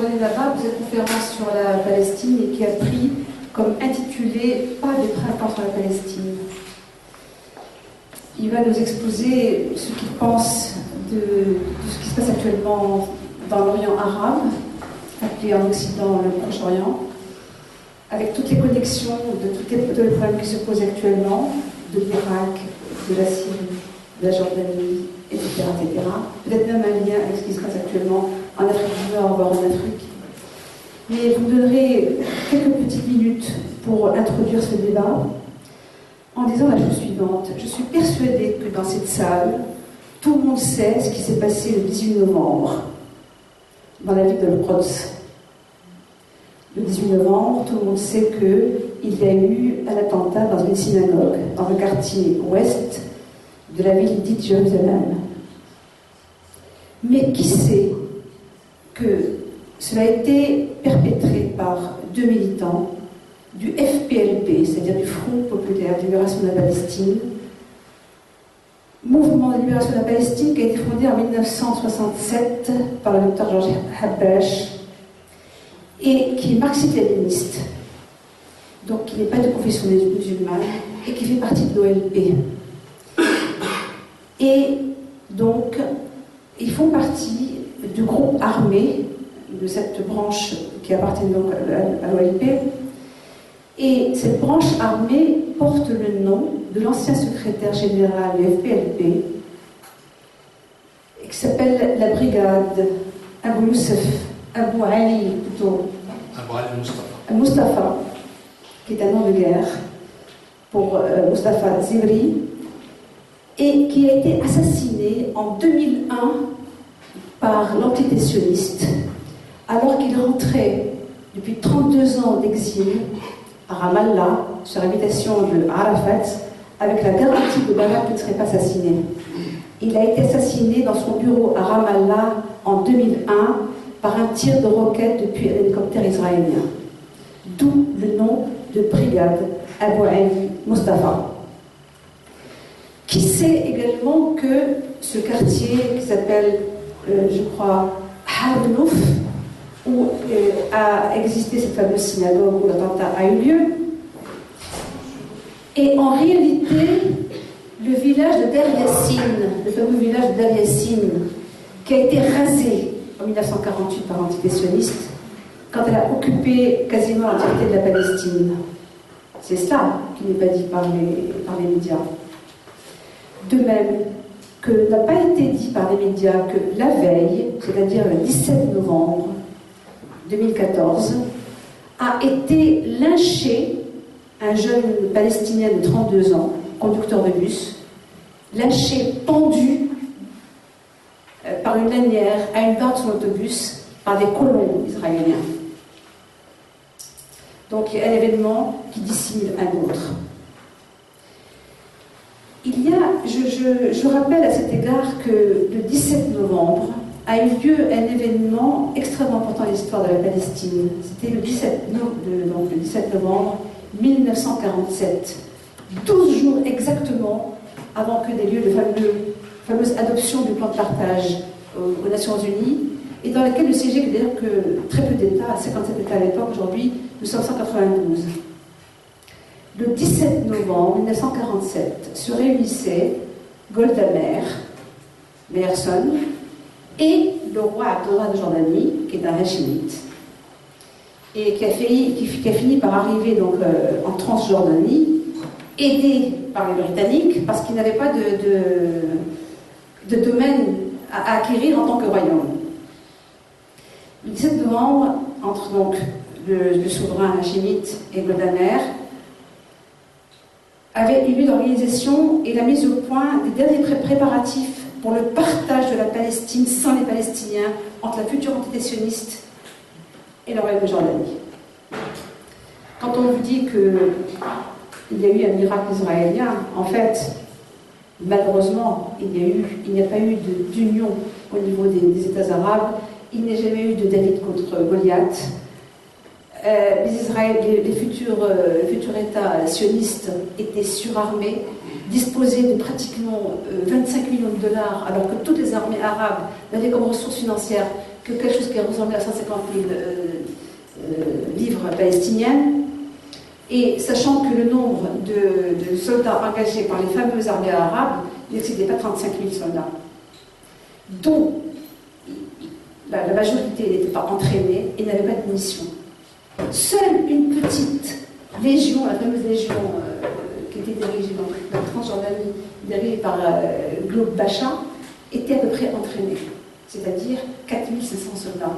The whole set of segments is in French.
donné là-bas cette conférence sur la Palestine et qui a pris comme intitulé « Pas de printemps sur la Palestine ». Il va nous exposer ce qu'il pense de ce qui se passe actuellement dans l'Orient arabe, appelé en Occident le Proche-Orient, avec toutes les connexions de tous les problèmes qui se posent actuellement, de l'Irak, de la Syrie, de la Jordanie, etc. Peut-être même un lien avec ce qui se passe actuellement en Afrique du Nord, voire en Afrique. Mais vous me donnerez quelques petites minutes pour introduire ce débat en disant la chose suivante. Je suis persuadée que dans cette salle, tout le monde sait ce qui s'est passé le 18 novembre dans la ville de Lquds. Le 18 novembre, tout le monde sait qu'il y a eu un attentat dans une synagogue, dans le quartier ouest de la ville dite Jérusalem. Mais qui sait que cela a été perpétré par deux militants du FPLP, c'est-à-dire du Front Populaire de Libération de la Palestine, mouvement de libération de la Palestine qui a été fondé en 1967 par le docteur Georges Habash et qui est marxiste-léniniste, donc qui n'est pas de confession musulmane et qui fait partie de l'OLP. Et donc, ils font partie du groupe armé de cette branche qui appartient donc à l'OLP. Et cette branche armée porte le nom de l'ancien secrétaire général du FPLP, qui s'appelle la brigade Abu Ali, plutôt. Abu Ali Mustafa. Mustafa, qui est un nom de guerre pour Mustafa Zivri, et qui a été assassiné en 2001 par l'entité sioniste, alors qu'il rentrait depuis 32 ans d'exil à Ramallah, sur invitation de Arafat, avec la garantie de Barak qu'il ne serait pas assassiné. Il a été assassiné dans son bureau à Ramallah en 2001 par un tir de roquette depuis un hélicoptère israélien. D'où le nom de brigade Abu Ali Mustafa. Qui sait également que ce quartier qui s'appelle, je crois, Harnouf, où a existé cette fameuse synagogue où l'attentat a eu lieu, et en réalité le village de Deir Yassin, le fameux village de Deir Yassin, qui a été rasé en 1948 par l'entité sioniste quand elle a occupé quasiment l'entièreté de la Palestine. C'est ça qui n'est pas dit par les médias. De même que n'a pas été dit par les médias que la veille, c'est-à-dire le 17 novembre 2014, a été lynché un jeune palestinien de 32 ans, conducteur de bus, lynché, pendu par une lanière à une barre de son autobus par des colons israéliens. Donc il y a un événement qui dissimule un autre. Il y a, je rappelle à cet égard que le 17 novembre a eu lieu un événement extrêmement important dans l'histoire de la Palestine. C'était le 17 novembre 1947, 12 jours exactement avant que n'ait lieu la fameuse adoption du plan de partage aux Nations Unies, et dans laquelle le CG, d'ailleurs que très peu d'États, 57 États à l'époque, aujourd'hui nous sommes 192. Le 17 novembre 1947 se réunissaient Golda Meir, Meyerson, et le roi Abdullah de Jordanie, qui est un hachémite, et qui a fini par arriver donc, en Transjordanie, aidé par les Britanniques, parce qu'ils n'avaient pas de domaine à acquérir en tant que royaume. Le 17 novembre, entre donc le souverain hachémite et Golda Meir, avait eu lieu l'organisation et la mise au point des derniers préparatifs pour le partage de la Palestine sans les Palestiniens entre la future entité sioniste et le royaume de Jordanie. Quand on vous dit qu'il y a eu un miracle israélien, en fait, malheureusement, il n'y a pas eu d'union au niveau des États arabes, il n'y a jamais eu de David contre Goliath. Les futurs États sionistes étaient surarmés, disposaient de pratiquement 25 millions de dollars, alors que toutes les armées arabes n'avaient comme ressources financières que quelque chose qui ressemblait à 150 000 livres palestiniens, et sachant que le nombre de soldats engagés par les fameuses armées arabes n'excédait pas 35 000 soldats, dont la majorité n'était pas entraînée et n'avait pas de munitions. Seule une petite légion, la fameuse légion qui était dirigée dans la Transjordanie, dirigée par Globe Bacha, était à peu près entraînée, c'est-à-dire 4500 soldats.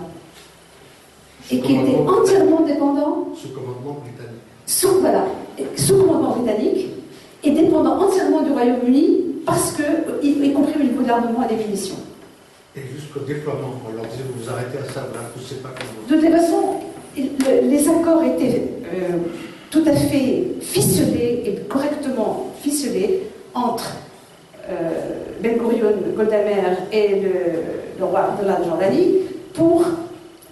Et qui était entièrement dépendant sous commandement britannique. Sous commandement britannique et dépendant entièrement du Royaume-Uni, parce que, y compris au niveau de l'armement et des munitions. Et jusqu'au déploiement, on leur disait vous vous arrêtez à ça, vous ne poussez pas comme vous. De toute façon, les accords étaient tout à fait ficelés et correctement ficelés entre Ben Gurion, Golda Meir et le roi Abdallah de Jordanie pour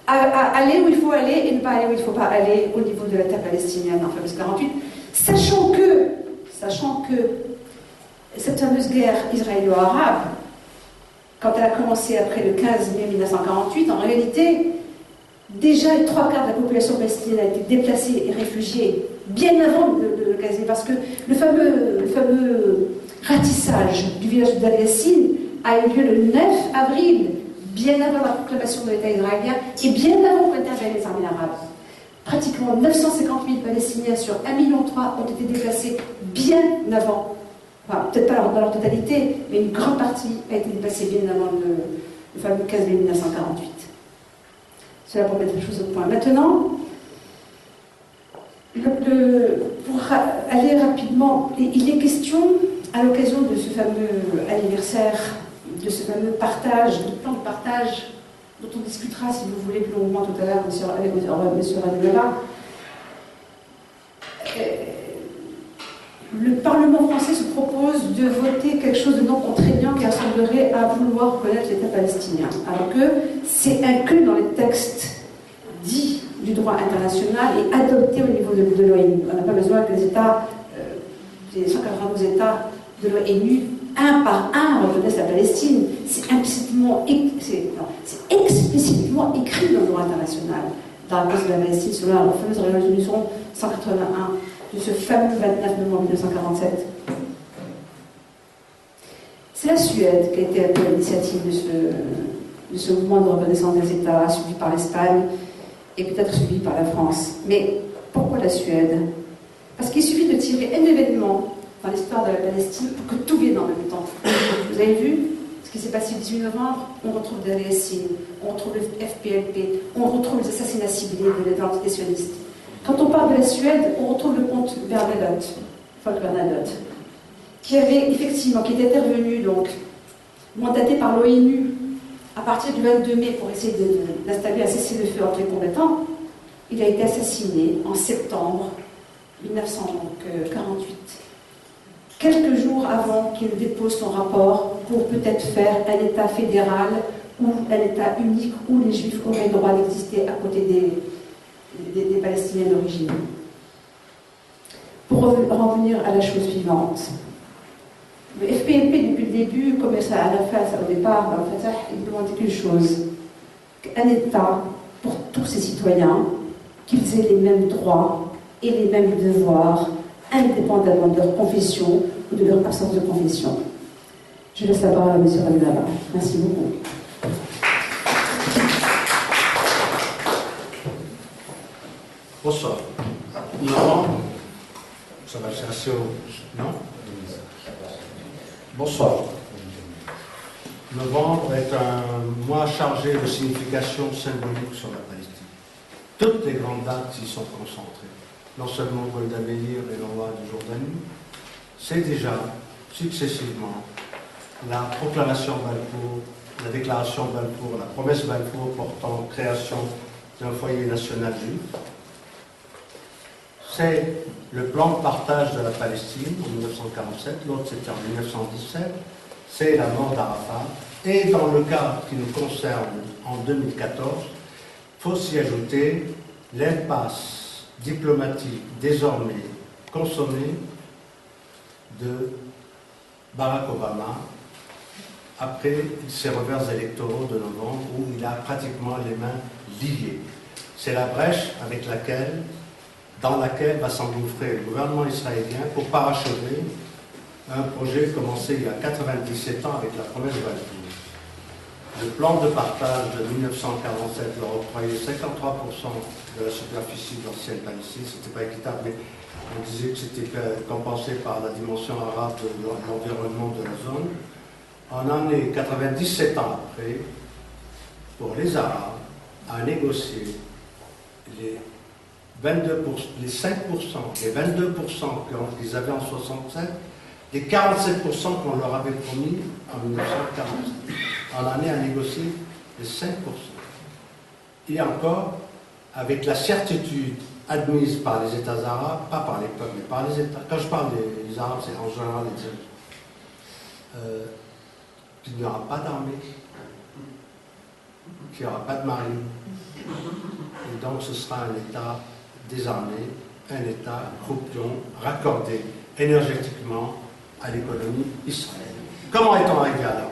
aller où il faut aller et ne pas aller où il ne faut pas aller au niveau de la terre palestinienne en 1948, sachant que cette fameuse guerre israélo-arabe, quand elle a commencé après le 15 mai 1948, en réalité, déjà les 3/4 de la population palestinienne a été déplacée et réfugiée bien avant le 15 mai, parce que le fameux ratissage du village d'Al Yassin a eu lieu le 9 avril, bien avant la proclamation de l'État israélien et bien avant qu'interviennent les armées arabes. Pratiquement 950 000 Palestiniens sur 1,3 million ont été déplacés bien avant. Enfin, peut-être pas dans leur totalité, mais une grande partie a été déplacée bien avant le fameux 15 mai 1948. Cela pour mettre les choses au point. Maintenant, pour aller rapidement, il est question, à l'occasion de ce fameux anniversaire, de ce fameux partage, de plan de partage, dont on discutera, si vous voulez, plus longuement tout à l'heure avec M. Rademela. Le Parlement français se propose de voter quelque chose de non contraignant qui ressemblerait à vouloir reconnaître l'État palestinien, alors que c'est inclus dans les textes dits du droit international et adopté au niveau de l'ONU. On n'a pas besoin que les États, les 192 États de l'ONU, un par un, reconnaissent la Palestine. C'est explicitement écrit dans le droit international, dans la cause de la Palestine, selon la fameuse résolution 181 de ce fameux 29 novembre 1947. C'est la Suède qui a été à l'initiative de ce mouvement de reconnaissance des États, suivi par l'Espagne et peut-être suivi par la France. Mais pourquoi la Suède? Parce qu'il suffit de tirer un événement dans l'histoire de la Palestine pour que tout vienne en même temps. Vous avez vu ce qui s'est passé le 18 novembre? On retrouve des Yassine, on retrouve le FPLP, on retrouve les assassinats ciblés de l'entité sioniste. Quand on parle de la Suède, on retrouve le comte Bernadotte, Folke Bernadotte, qui était intervenu, donc, mandaté par l'ONU à partir du 22 mai pour essayer d'installer un cessez-le-feu entre les combattants. Il a été assassiné en septembre 1948, quelques jours avant qu'il dépose son rapport pour peut-être faire un État fédéral ou un État unique où les Juifs auraient le droit d'exister à côté des Palestiniens d'origine. Pour revenir à la chose suivante, le FPLP depuis le début, comme ça à la face, au départ, il demandait qu'une chose, un État pour tous ses citoyens, qu'ils aient les mêmes droits et les mêmes devoirs, indépendamment de leur confession ou de leur absence de confession. Je laisse la parole à M. Rademela. Merci beaucoup. Bonsoir. Novembre, ça va c'est assez haut, non? Bonsoir. Novembre est un mois chargé de signification symbolique sur la Palestine. Toutes les grandes dates y sont concentrées. Non seulement Golda Meir et le roi de Jordanie, c'est déjà successivement la proclamation Balfour, la déclaration Balfour, la promesse Balfour portant création d'un foyer national juif. C'est le plan de partage de la Palestine en 1947, l'autre c'était en 1917, c'est la mort d'Arafat, et dans le cas qui nous concerne en 2014, il faut s'y ajouter l'impasse diplomatique désormais consommée de Barack Obama après ces revers électoraux de novembre où il a pratiquement les mains liées. C'est la brèche dans laquelle va s'engouffrer le gouvernement israélien pour parachever un projet commencé il y a 97 ans avec la promesse de Balfour. Le plan de partage de 1947 leur octroyait 53% de la superficie de l'ancienne Palestine. Ce n'était pas équitable, mais on disait que c'était compensé par la dimension arabe de l'environnement de la zone. On en est 97 ans après, pour les Arabes, à négocier les 5%, les 22% qu'ils avaient en 67, les 47% qu'on leur avait promis en 1947. On en est à négocier les 5%. Et encore, avec la certitude admise par les États arabes, pas par les peuples, mais par les États. Quand je parle des Arabes, c'est en général les dirigeants. Qu'il n'y aura pas d'armée, qu'il n'y aura pas de marine. Et donc ce sera un État désarmé, un État croupion, raccordé énergétiquement à l'économie israélienne. Comment est-on arrivé à là?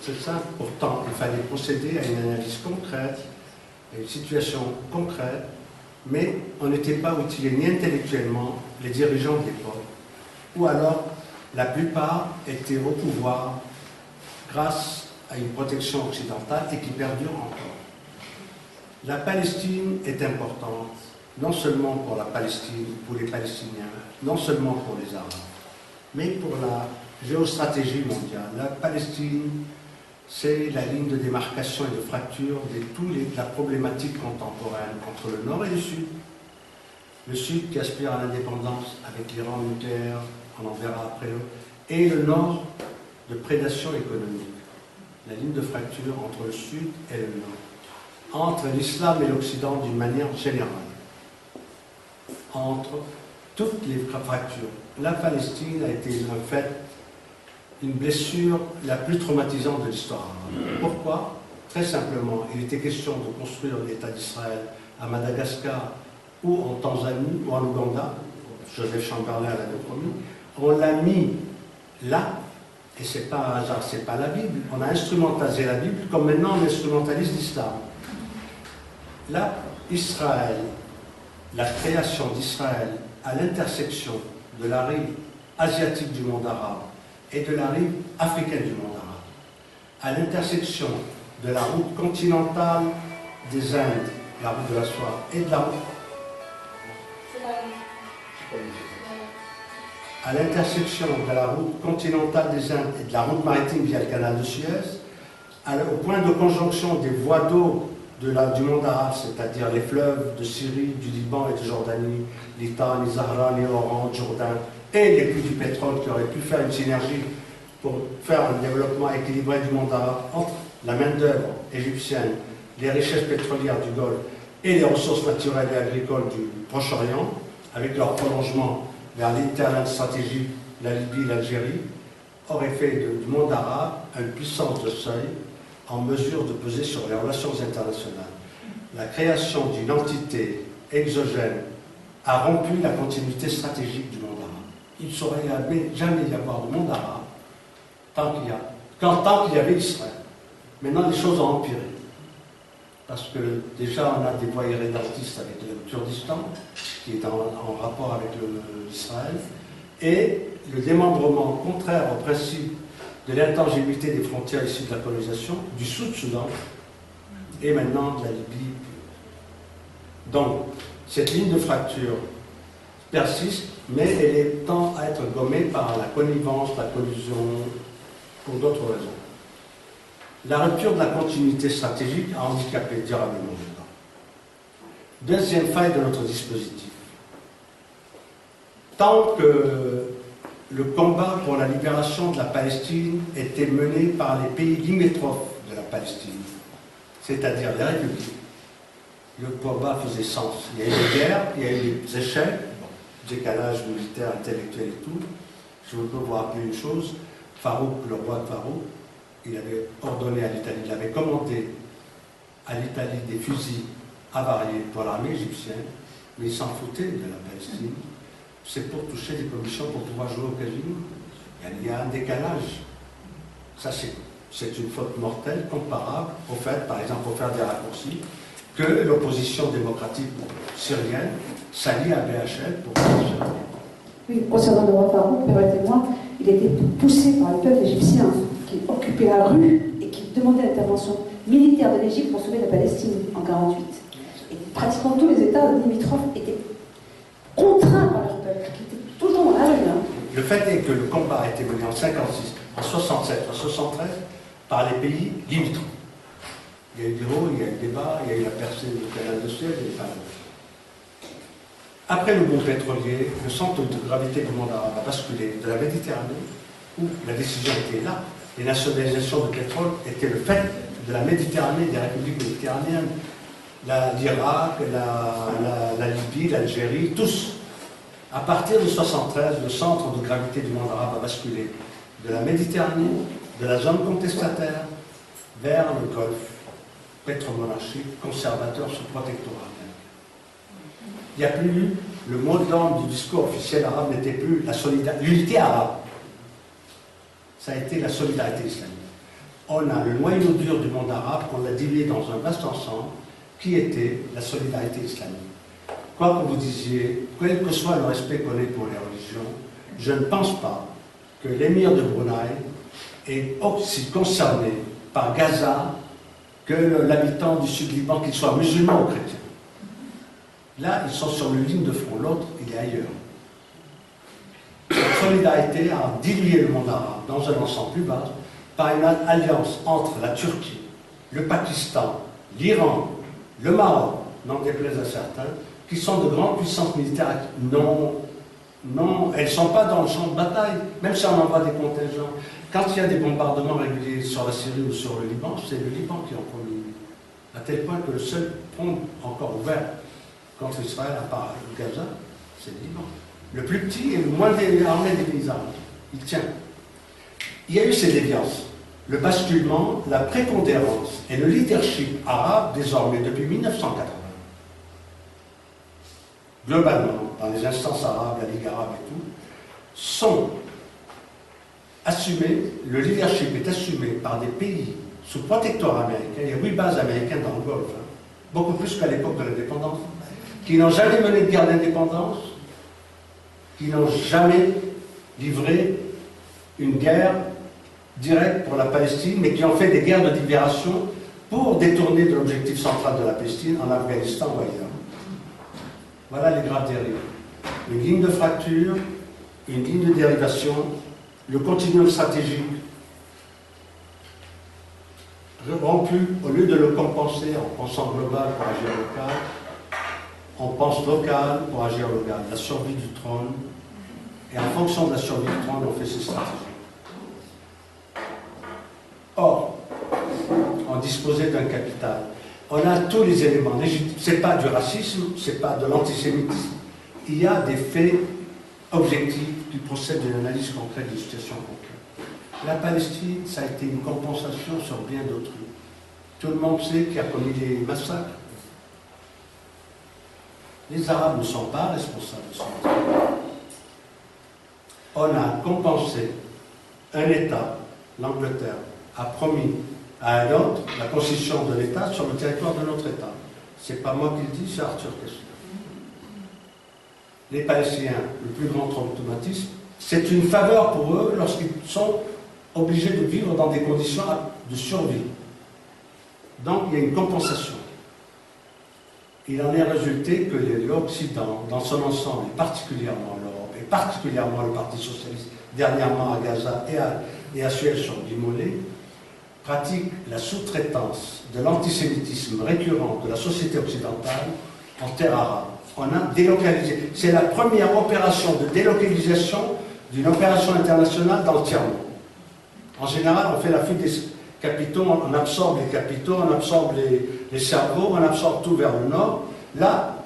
C'est simple. Pourtant, il fallait procéder à une analyse concrète, à une situation concrète, mais on n'était pas outillés ni intellectuellement, les dirigeants de l'époque, ou alors la plupart étaient au pouvoir grâce à une protection occidentale et qui perdure encore. La Palestine est importante, non seulement pour la Palestine, pour les Palestiniens, non seulement pour les Arabes, mais pour la géostratégie mondiale. La Palestine, c'est la ligne de démarcation et de fracture de la problématique contemporaine entre le Nord et le Sud. Le Sud qui aspire à l'indépendance avec l'Iran nucléaire, on en verra après, et le Nord de prédation économique. La ligne de fracture entre le Sud et le Nord. Entre l'islam et l'Occident d'une manière générale. Entre toutes les fractures. La Palestine a été en fait une blessure la plus traumatisante de l'histoire. Pourquoi? Très simplement, il était question de construire l'État d'Israël à Madagascar ou en Tanzanie ou en Ouganda. Joseph Chamberlain l'avait promis. On l'a mis là, et c'est pas un hasard, c'est pas la Bible. On a instrumentalisé la Bible comme maintenant on instrumentalise l'islam. Là, Israël, la création d'Israël à l'intersection de la rive asiatique du monde arabe et de la rive africaine du monde arabe, à l'intersection de la route continentale des Indes, la route de la soie, et de la route à l'intersection de la route continentale des Indes et de la route maritime via le canal de Suez, au point de conjonction des voies d'eau du monde arabe, c'est-à-dire les fleuves de Syrie, du Liban et de Jordanie, l'Itan, l'Izahra, l'Oran, le Jourdain, et les puits du pétrole qui auraient pu faire une synergie pour faire un développement équilibré du monde arabe entre la main-d'œuvre égyptienne, les richesses pétrolières du Golfe et les ressources naturelles et agricoles du Proche-Orient, avec leur prolongement vers l'interland stratégique, la Libye, l'Algérie, aurait fait du monde arabe une puissance de seuil en mesure de peser sur les relations internationales. La création d'une entité exogène a rompu la continuité stratégique du monde arabe. Il ne saurait jamais y avoir de monde arabe tant qu'il y avait Israël. Maintenant, les choses ont empiré. Parce que déjà, on a des voies irrédentistes avec le Kurdistan, qui est en rapport avec l'Israël, et le démembrement contraire au principe de l'intangibilité des frontières issues de la colonisation, du Sud-Soudan, et maintenant de la Libye. Donc, cette ligne de fracture persiste, mais elle tend à être gommée par la connivence, la collusion, pour d'autres raisons. La rupture de la continuité stratégique a handicapé durablement le temps. Deuxième faille de notre dispositif. Tant que le combat pour la libération de la Palestine était mené par les pays limitrophes de la Palestine, c'est-à-dire les républiques, le combat faisait sens. Il y a eu des guerres, il y a eu des échecs, décalage militaire, intellectuel et tout. Je peux vous rappeler une chose, Farouk, le roi de Farouk, il avait ordonné à l'Italie, il avait commandé à l'Italie des fusils avariés pour l'armée égyptienne, mais il s'en foutait de la Palestine. C'est pour toucher des commissions pour pouvoir jouer au casino. Il y a un décalage. Ça, c'est une faute mortelle comparable au fait, par exemple, pour faire des raccourcis, que l'opposition démocratique syrienne s'allie à BHL pour faire ce. Oui, concernant le roi Farouk, permettez-moi, il a été poussé par le peuple égyptien qui occupait la rue et qui demandait l'intervention militaire de l'Égypte pour sauver la Palestine en 1948. Et pratiquement tous les États limitrophes étaient contraints par leur peuple, qui étaient toujours dans la rue. Le fait est que le combat a été mené en 1956, en 1967, en 1973 par les pays limitrophes. Il y a eu des hauts, il y a eu des bas, il y a eu la percée du canal de Suez et les phalanges. Après le boom pétrolier, le centre de gravité du monde arabe a basculé de la Méditerranée, où la décision était là. Les nationalisations de pétrole étaient le fait de la Méditerranée, des républiques méditerranéennes, l'Irak, la Libye, l'Algérie, tous. À partir de 1973, le centre de gravité du monde arabe a basculé de la Méditerranée, de la zone contestataire, vers le Golfe, pétromonarchique, conservateur sous protectorat. Il n'y a plus, le mot d'ordre du discours officiel arabe n'était plus l'unité arabe. Ça a été la solidarité islamique. On a le noyau dur du monde arabe, on l'a divisé dans un vaste ensemble qui était la solidarité islamique. Quoi que vous disiez, quel que soit le respect qu'on ait pour les religions, je ne pense pas que l'émir de Brunei est aussi concerné par Gaza que l'habitant du sud-Liban, qu'il soit musulman ou chrétien. Là, ils sont sur une ligne de front, l'autre, il est ailleurs. Cette solidarité a dilué le monde arabe dans un ensemble plus vaste par une alliance entre la Turquie, le Pakistan, l'Iran, le Maroc, n'en déplaise à certains, qui sont de grandes puissances militaires. Non, elles ne sont pas dans le champ de bataille, même si on envoie des contingents. Quand il y a des bombardements réguliers sur la Syrie ou sur le Liban, c'est le Liban qui est en premier lieu. À tel point que le seul front encore ouvert contre Israël, à part Gaza, c'est le Liban. Le plus petit et le moins armé des pays arabes. Il tient. Il y a eu ces déviances. Le basculement, la prépondérance et le leadership arabe, désormais, depuis 1980, globalement, dans les instances arabes, la Ligue arabe et tout, sont assumés, le leadership est assumé par des pays sous protectorat américain, il y a 8 bases américaines dans le Golfe, beaucoup plus qu'à l'époque de l'indépendance, qui n'ont jamais mené de guerre d'indépendance, qui n'ont jamais livré une guerre directe pour la Palestine, mais qui ont fait des guerres de libération pour détourner de l'objectif central de la Palestine en Afghanistan ou ailleurs. Voilà les graves dérives. Une ligne de fracture, une ligne de dérivation, le continuum stratégique rompu, au lieu de le compenser en pensant global pour agir local, on pense local pour agir local. La survie du trône, et en fonction de la survie du trône, on fait ses stratégies. Or, on disposait d'un capital. On a tous les éléments. Ce n'est pas du racisme, ce n'est pas de l'antisémitisme. Il y a des faits objectifs qui procèdent d'une analyse concrète d'une situation concrète. La Palestine, ça a été une compensation sur bien d'autres. Tout le monde sait qui a commis des massacres. Les Arabes ne sont pas responsables de ça. On a compensé un État, l'Angleterre, a promis à un autre la constitution de l'État sur le territoire de notre État. Ce n'est pas moi qui le dis, c'est Arthur Koestler. Les Palestiniens, le plus grand traumatisme, c'est une faveur pour eux lorsqu'ils sont obligés de vivre dans des conditions de survie. Donc il y a une compensation. Il en est résulté que l'Occident, dans son ensemble, et particulièrement l'Europe, et particulièrement le Parti socialiste, dernièrement à Gaza et à Suez sur Guimolet, pratique la sous-traitance de l'antisémitisme récurrent de la société occidentale en terre arabe. On a délocalisé. C'est la première opération de délocalisation d'une opération internationale dans le tiers-monde. En général, on fait la fuite des capitaux, on absorbe les capitaux, on absorbe les cerveaux, on absorbe tout vers le nord. Là,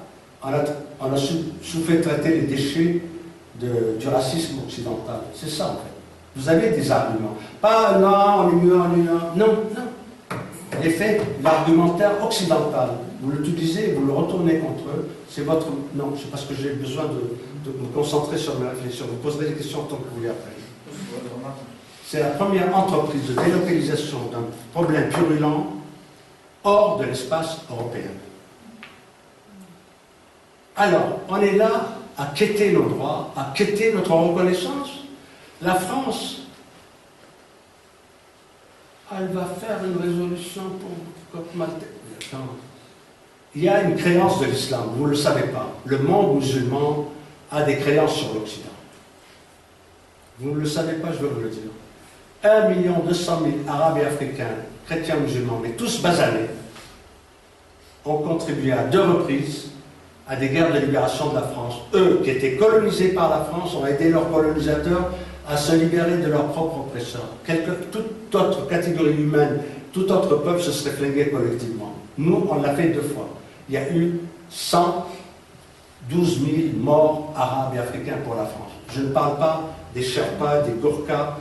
on a fait traiter les déchets du racisme occidental. C'est ça, en fait. Vous avez des arguments. Pas non, on est mieux, on est mieux. Non, non. Les faits, l'argumentaire occidental, vous l'utilisez, vous le retournez contre eux, c'est votre... Non, c'est parce que j'ai besoin de me concentrer sur mes réflexions. Vous poserez des questions tant que vous voulez après. C'est la première entreprise de délocalisation d'un problème purulent hors de l'espace européen. Alors, on est là à quêter nos droits, à quêter notre reconnaissance. La France, elle va faire une résolution pour Maltais. Il y a une créance de l'islam, vous ne le savez pas. Le monde musulman a des créances sur l'Occident. Vous ne le savez pas, je veux vous le dire. 1 200 000 Arabes et Africains, chrétiens musulmans, mais tous basanés, ont contribué à 2 reprises à des guerres de libération de la France. Eux, qui étaient colonisés par la France, ont aidé leurs colonisateurs à se libérer de leurs propres oppresseurs. Toute autre catégorie humaine, tout autre peuple se serait flingué collectivement. Nous, on l'a fait 2 fois. Il y a eu 112 000 morts arabes et africains pour la France. Je ne parle pas des Sherpas, des Gourkhas,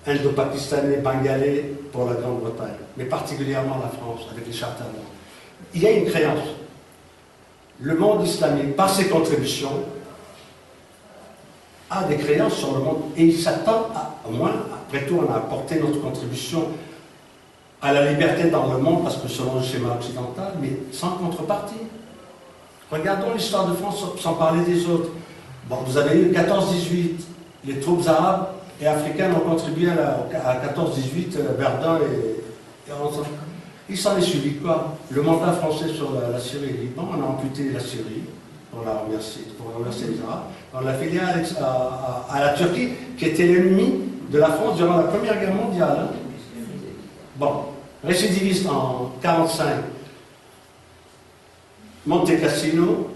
indo-pakistanais, bengalais pour la Grande-Bretagne, mais particulièrement la France, avec les charters. Il y a une créance. Le monde islamique, par ses contributions, a des créances sur le monde et il s'attend au moins, après tout, on a apporté notre contribution à la liberté dans le monde, parce que selon le schéma occidental, mais sans contrepartie. Regardons l'histoire de France sans parler des autres. Bon, vous avez eu 14-18, les troupes arabes et africaines ont contribué à 14-18, Verdun et ensemble. Il s'en est suivi quoi? Le mandat français sur la Syrie et le Liban, on a amputé la Syrie pour remercier les Arabes. On l'a filé à la Turquie, qui était l'ennemi de la France durant la Première Guerre mondiale. Hein. Bon, récidiviste en 1945, Monte Cassino,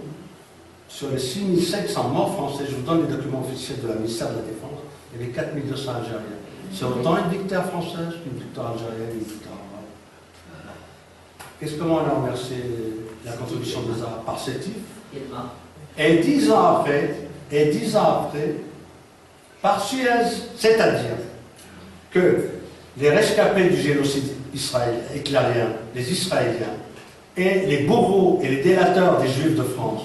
sur les 6500 morts français, je vous donne les documents officiels de la ministère de la Défense, il y avait 4200 Algériens. C'est autant une victoire française qu'une victoire algérienne, une victoire arabe. Qu'est-ce que on a remercié la contribution des Arabes par Sétif? Et 10 ans après, par Suez, c'est-à-dire que les rescapés du génocide hitlérien, les Israéliens, et les bourreaux et les délateurs des Juifs de France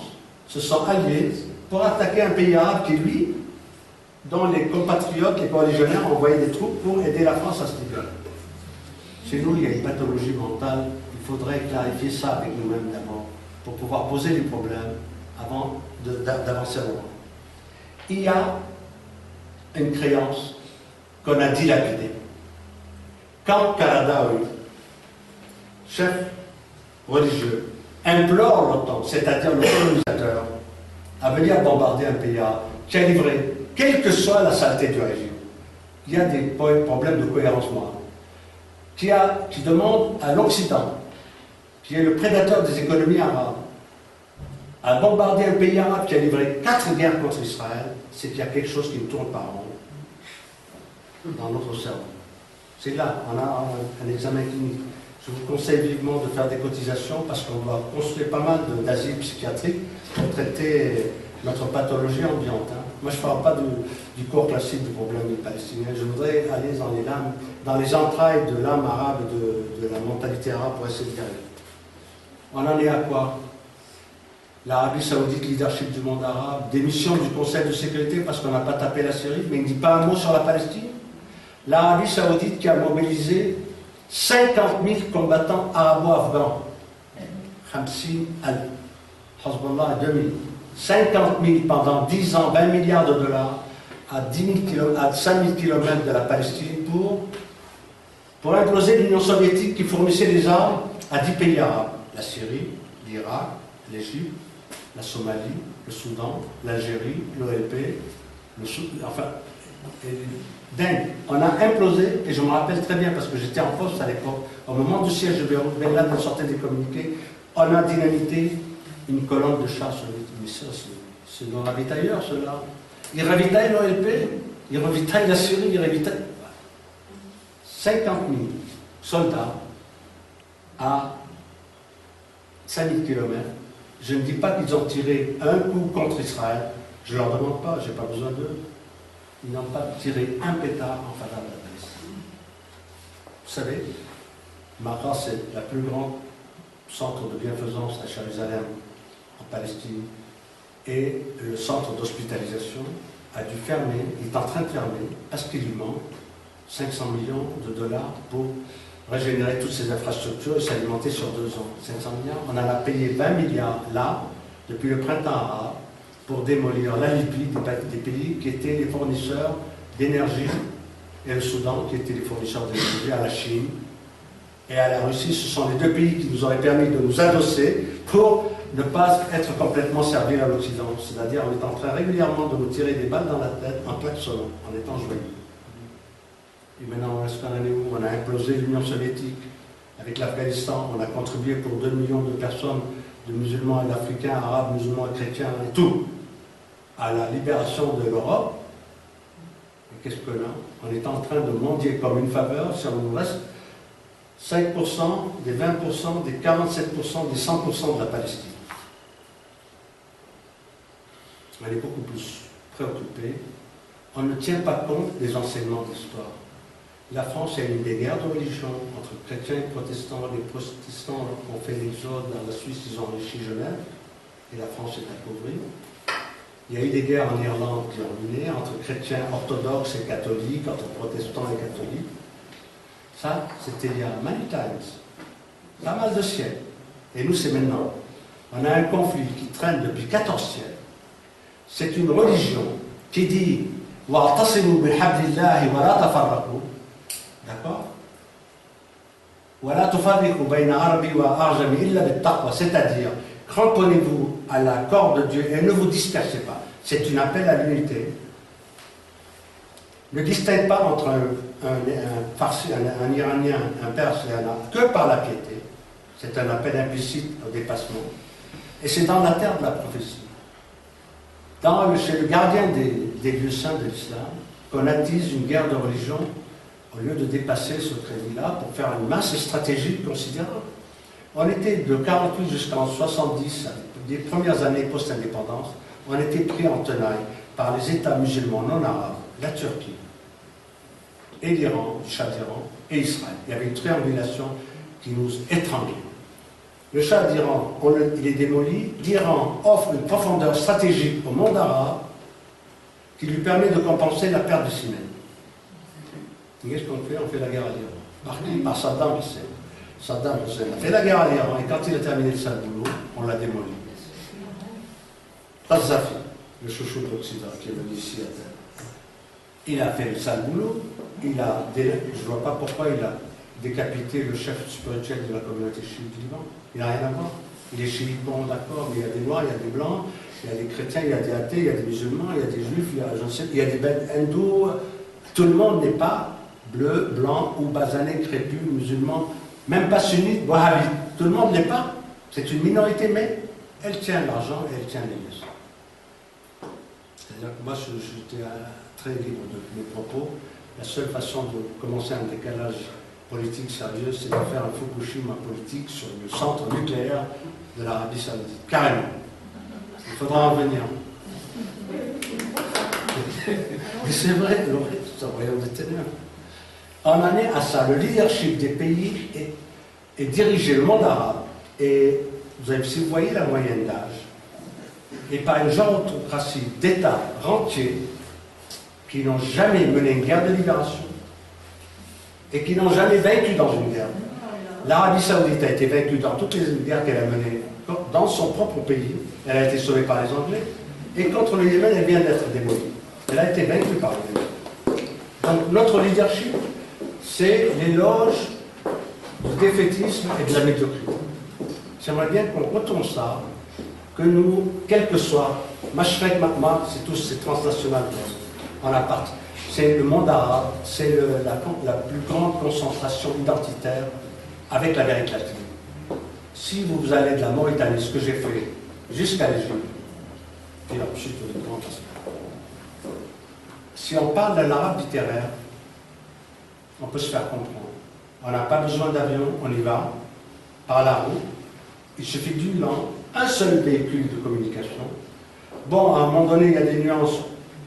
se sont alliés pour attaquer un pays arabe qui, lui, dont les compatriotes, les coalitionnaires, ont envoyé des troupes pour aider la France à se libérer. Chez nous, il y a une pathologie mentale. Il faudrait clarifier ça avec nous-mêmes d'abord, pour pouvoir poser les problèmes avant d'avancer loin. Il y a une créance qu'on a dilapidée. Quand Karadawi, chef religieux, implore l'OTAN, c'est-à-dire le colonisateur, à venir bombarder un pays arabe qui a livré, quelle que soit la saleté du régime, il y a des problèmes de cohérence morale, qui demande à l'Occident, qui est le prédateur des économies arabes, à bombarder un pays arabe qui a livré 4 guerres contre Israël, c'est qu'il y a quelque chose qui tourne par rond dans notre cerveau. C'est là, on a un examen clinique. Je vous conseille vivement de faire des cotisations parce qu'on doit construire pas mal d'asiles psychiatriques pour traiter notre pathologie ambiante. Hein. Moi, je ne parle pas du cours classique du problème des Palestiniens. Je voudrais aller dans les entrailles de l'âme arabe et de la mentalité arabe pour essayer de y arriver. On en est à quoi? L'Arabie Saoudite, leadership du monde arabe, démission du Conseil de sécurité parce qu'on n'a pas tapé la Syrie, mais il ne dit pas un mot sur la Palestine. L'Arabie Saoudite qui a mobilisé 50 000 combattants arabo-afghans. 50 000, Hezbollah à 2000. 50 000 pendant 10 ans, 20 milliards de dollars à 5 000 km de la Palestine pour imploser l'Union soviétique qui fournissait des armes à 10 pays arabes. La Syrie, l'Irak, l'Égypte, la Somalie, le Soudan, l'Algérie, l'OLP, enfin, dingue. On a implosé, et je me rappelle très bien parce que j'étais en poste à l'époque, au moment du siège de Beyrouth, Ben Laden sortait des communiqués, on a dynamité une colonne de chars soviétiques. Mais ça, c'est nos ravitailleurs, ceux-là. Ils ravitaillent l'OLP, ils ravitaillent la Syrie, ils ravitaillent 50 000 soldats à 5 000 km. Je ne dis pas qu'ils ont tiré un coup contre Israël, je ne leur demande pas, je n'ai pas besoin d'eux. Ils n'ont pas tiré un pétard en faveur de la Palestine. Vous savez, Mara, c'est la plus grande centre de bienfaisance à Jérusalem, en Palestine, et le centre d'hospitalisation a dû fermer, il est en train de fermer, parce qu'il lui manque 500 millions de dollars pour régénérer toutes ces infrastructures et s'alimenter sur 2 ans. 500 milliards. On en a payé 20 milliards là, depuis le printemps arabe, pour démolir la Libye, des pays qui étaient les fournisseurs d'énergie, et le Soudan qui étaient les fournisseurs d'énergie à la Chine et à la Russie. Ce sont les 2 pays qui nous auraient permis de nous adosser pour ne pas être complètement servis à l'Occident. C'est-à-dire, on est en train régulièrement de nous tirer des balles dans la tête en klaxonnant, en étant joyeux. Et maintenant, on est où? On a implosé l'Union soviétique. Avec l'Afghanistan, on a contribué pour 2 millions de personnes, de musulmans et d'Africains, arabes, musulmans et chrétiens et tout, à la libération de l'Europe. Et qu'est-ce qu'on a? On est en train de mendier comme une faveur si on nous reste 5%, des 20%, des 47%, des 100% de la Palestine. On est beaucoup plus préoccupé. On ne tient pas compte des enseignements d'histoire. La France a eu des guerres de religion entre chrétiens et protestants. Les protestants ont fait l'exode dans la Suisse, ils ont enrichi Genève, et la France est appauvrie. Il y a eu des guerres en Irlande qui ont ruiné, entre chrétiens orthodoxes et catholiques, entre protestants et catholiques. Ça, c'était il y a many times, pas mal de siècles. Et nous, c'est maintenant. On a un conflit qui traîne depuis 14 siècles. C'est une religion qui dit « Wa'tasimu bihablillahi wa la tafarraqu » d'accord? C'est-à-dire, cramponnez-vous à la corde de Dieu et ne vous dispersez pas. C'est un appel à l'unité. Ne distingue pas entre un Iranien, un Perse et un Arabe que par la piété. C'est un appel implicite au dépassement. Et c'est dans la terre de la prophétie. Chez le gardien des lieux saints de l'islam, qu'on attise une guerre de religion au lieu de dépasser ce crédit-là pour faire une masse stratégique considérable. On était de 48 jusqu'en 70, des premières années post-indépendance, on était pris en tenaille par les États musulmans non arabes, la Turquie, et l'Iran, le Shah d'Iran, et Israël. Il y avait une triangulation qui nous étranglait. Le Shah d'Iran, il est démoli. L'Iran offre une profondeur stratégique au monde arabe qui lui permet de compenser la perte de Siemens. Qu'est-ce qu'on fait? On fait la guerre à l'Iran. Par qui? Par Saddam Hussein. Saddam Hussein a fait la guerre à l'Iran et quand il a terminé le sale boulot, on l'a démoli. Qaddafi, le chouchou de l'Occident qui est venu ici à terre. Il a fait le sale boulot, je ne vois pas pourquoi il a décapité le chef spirituel de la communauté chiite du Liban. Il n'a rien à voir. Il est chiite, bon, d'accord, mais il y a des noirs, il y a des blancs, il y a des chrétiens, il y a des athées, il y a des musulmans, il y a des juifs, il y a des hindous. Tout le monde n'est pas bleu, blanc ou basané, crépus, musulman, même pas sunnite, wahhabite. Tout le monde n'est pas. C'est une minorité, mais elle tient l'argent et elle tient l'Église. C'est-à-dire que moi, j'étais très libre de mes propos. La seule façon de commencer un décalage politique sérieux, c'est de faire un Fukushima politique sur le centre nucléaire de l'Arabie Saoudite. Carrément. Il faudra en venir. Mais c'est vrai, c'est un royaume des ténèbres. On en est à ça. Le leadership des pays est dirigé, le monde arabe. Et si vous voyez la moyenne d'âge, et par une gérontocratie d'États rentiers qui n'ont jamais mené une guerre de libération et qui n'ont jamais vaincu dans une guerre. L'Arabie Saoudite a été vaincue dans toutes les guerres qu'elle a menées dans son propre pays. Elle a été sauvée par les Anglais. Et contre le Yémen, elle vient d'être démolie. Elle a été vaincue par le Yémen. Donc notre leadership, c'est l'éloge du défaitisme et de la médiocrité. J'aimerais bien qu'on retourne ça, que nous, quel que soit, Mashrek, Mahma, c'est transnational en appart. C'est le monde arabe, c'est la plus grande concentration identitaire avec l'Amérique latine. Si vous allez de la Mauritanie, ce que j'ai fait, jusqu'à l'Égypte, puis ensuite le grand Caspian. Si on parle d'un arabe littéraire, on peut se faire comprendre. On n'a pas besoin d'avion, on y va, par la route. Il suffit d'une langue, un seul véhicule de communication. Bon, à un moment donné, il y a des nuances.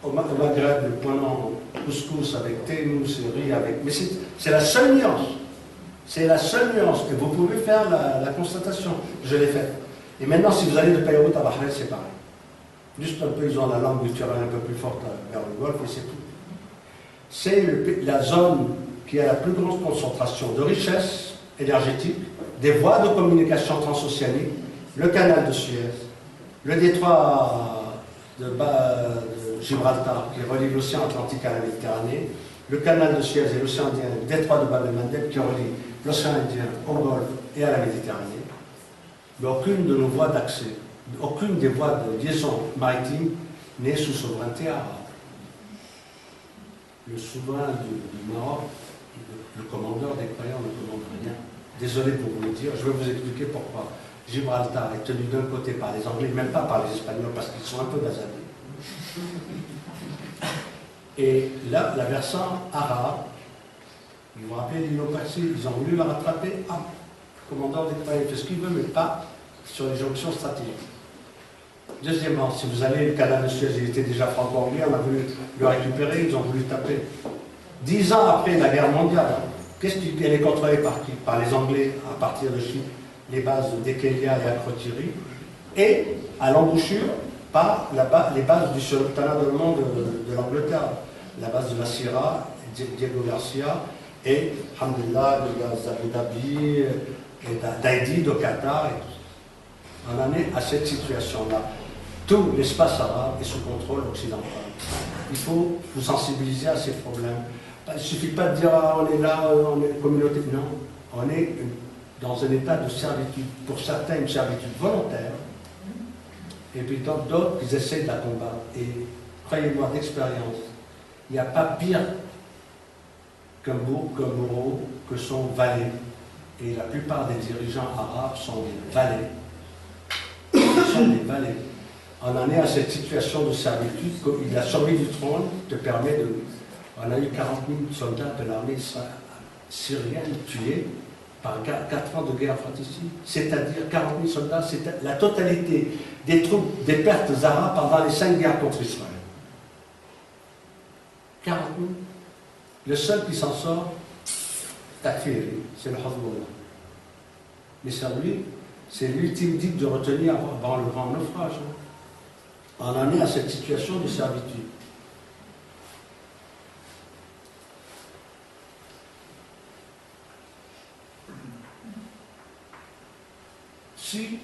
Au Maghreb, le poignant couscous avec thé, mousse et riz avec... Mais c'est la seule nuance. C'est la seule nuance. Et vous pouvez faire la constatation. Je l'ai faite. Et maintenant, si vous allez de Beyrouth à Bahreïn, c'est pareil. Juste un peu, ils ont la langue culturelle un peu plus forte vers le Golfe et c'est tout. C'est la zone qui a la plus grande concentration de richesses énergétiques, des voies de communication transocéaniques, le canal de Suez, le détroit de Gibraltar qui relie l'océan Atlantique à la Méditerranée, le canal de Suez et l'océan Indien, le détroit de Bab el-Mandeb qui relie l'océan Indien au Golfe et à la Méditerranée. Mais aucune de nos voies d'accès, aucune des voies de liaison maritime n'est sous souveraineté arabe. Le souverain du Maroc, le commandeur des croyants ne commande rien. Désolé pour vous le dire, je vais vous expliquer pourquoi. Gibraltar est tenu d'un côté par les Anglais, même pas par les Espagnols, parce qu'ils sont un peu basanés. Et là, la versant arabe, ils vous rappelez l'île Percé, ils ont voulu la rattraper. Ah, le commandant des croyants fait ce qu'il veut, mais pas sur les jonctions stratégiques. Deuxièmement, si vous allez, le canal de Suez, il était déjà franco-anglais, on a voulu le récupérer, ils ont voulu taper. 10 ans après la guerre mondiale, qu'elle est contrôlée par qui? Par les Anglais, à partir de Chypre, les bases de Dekelia et Akrotiri, et à l'embouchure, par les bases du sultanat de monde de l'Angleterre, la base de la Sierra, Diego Garcia, et, alhamdulillah, de Abu Dhabi, et d'Aïdi, de Qatar, et tout ça. On en est à cette situation-là. Tout l'espace arabe est sous contrôle occidental. Il faut vous sensibiliser à ces problèmes. Il ne suffit pas de dire ah, on est là, on est une communauté. Non, on est dans un état de servitude. Pour certains, une servitude volontaire. Et puis d'autres, ils essaient de la combattre. Et croyez-moi, d'expérience, il n'y a pas pire qu'un bourreau que son valet. Et la plupart des dirigeants arabes sont des valets. Ils sont des valets. On en est à cette situation de servitude. La survie du trône te permet de... On a eu 40 000 soldats de l'armée syrienne tués par 4 ans de guerre fratricide. C'est-à-dire 40 000 soldats, c'est la totalité des troupes, des pertes arabes pendant les 5 guerres contre Israël. 40 000. Le seul qui s'en sort, Takfiri, c'est le Hezbollah. Mais c'est l'ultime digue de retenir avant le grand naufrage. On en est à cette situation de servitude. Si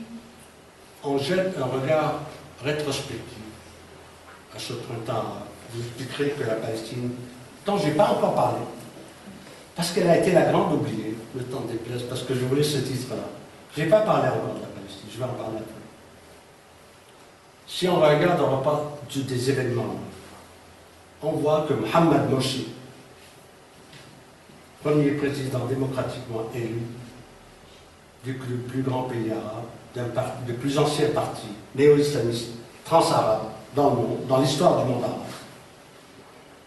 on jette un regard rétrospectif à ce printemps, vous expliquerez que la Palestine, dont je n'ai pas encore parlé, parce qu'elle a été la grande oubliée, le temps déplaise, parce que je voulais ce titre-là. Je n'ai pas parlé encore de la Palestine, je vais en parler après. Si on regarde, on repart des événements, on voit que Mohamed Morsi, premier président démocratiquement élu du plus grand pays arabe, du plus ancien parti néo-islamiste trans-arabe dans le monde, dans l'histoire du monde arabe.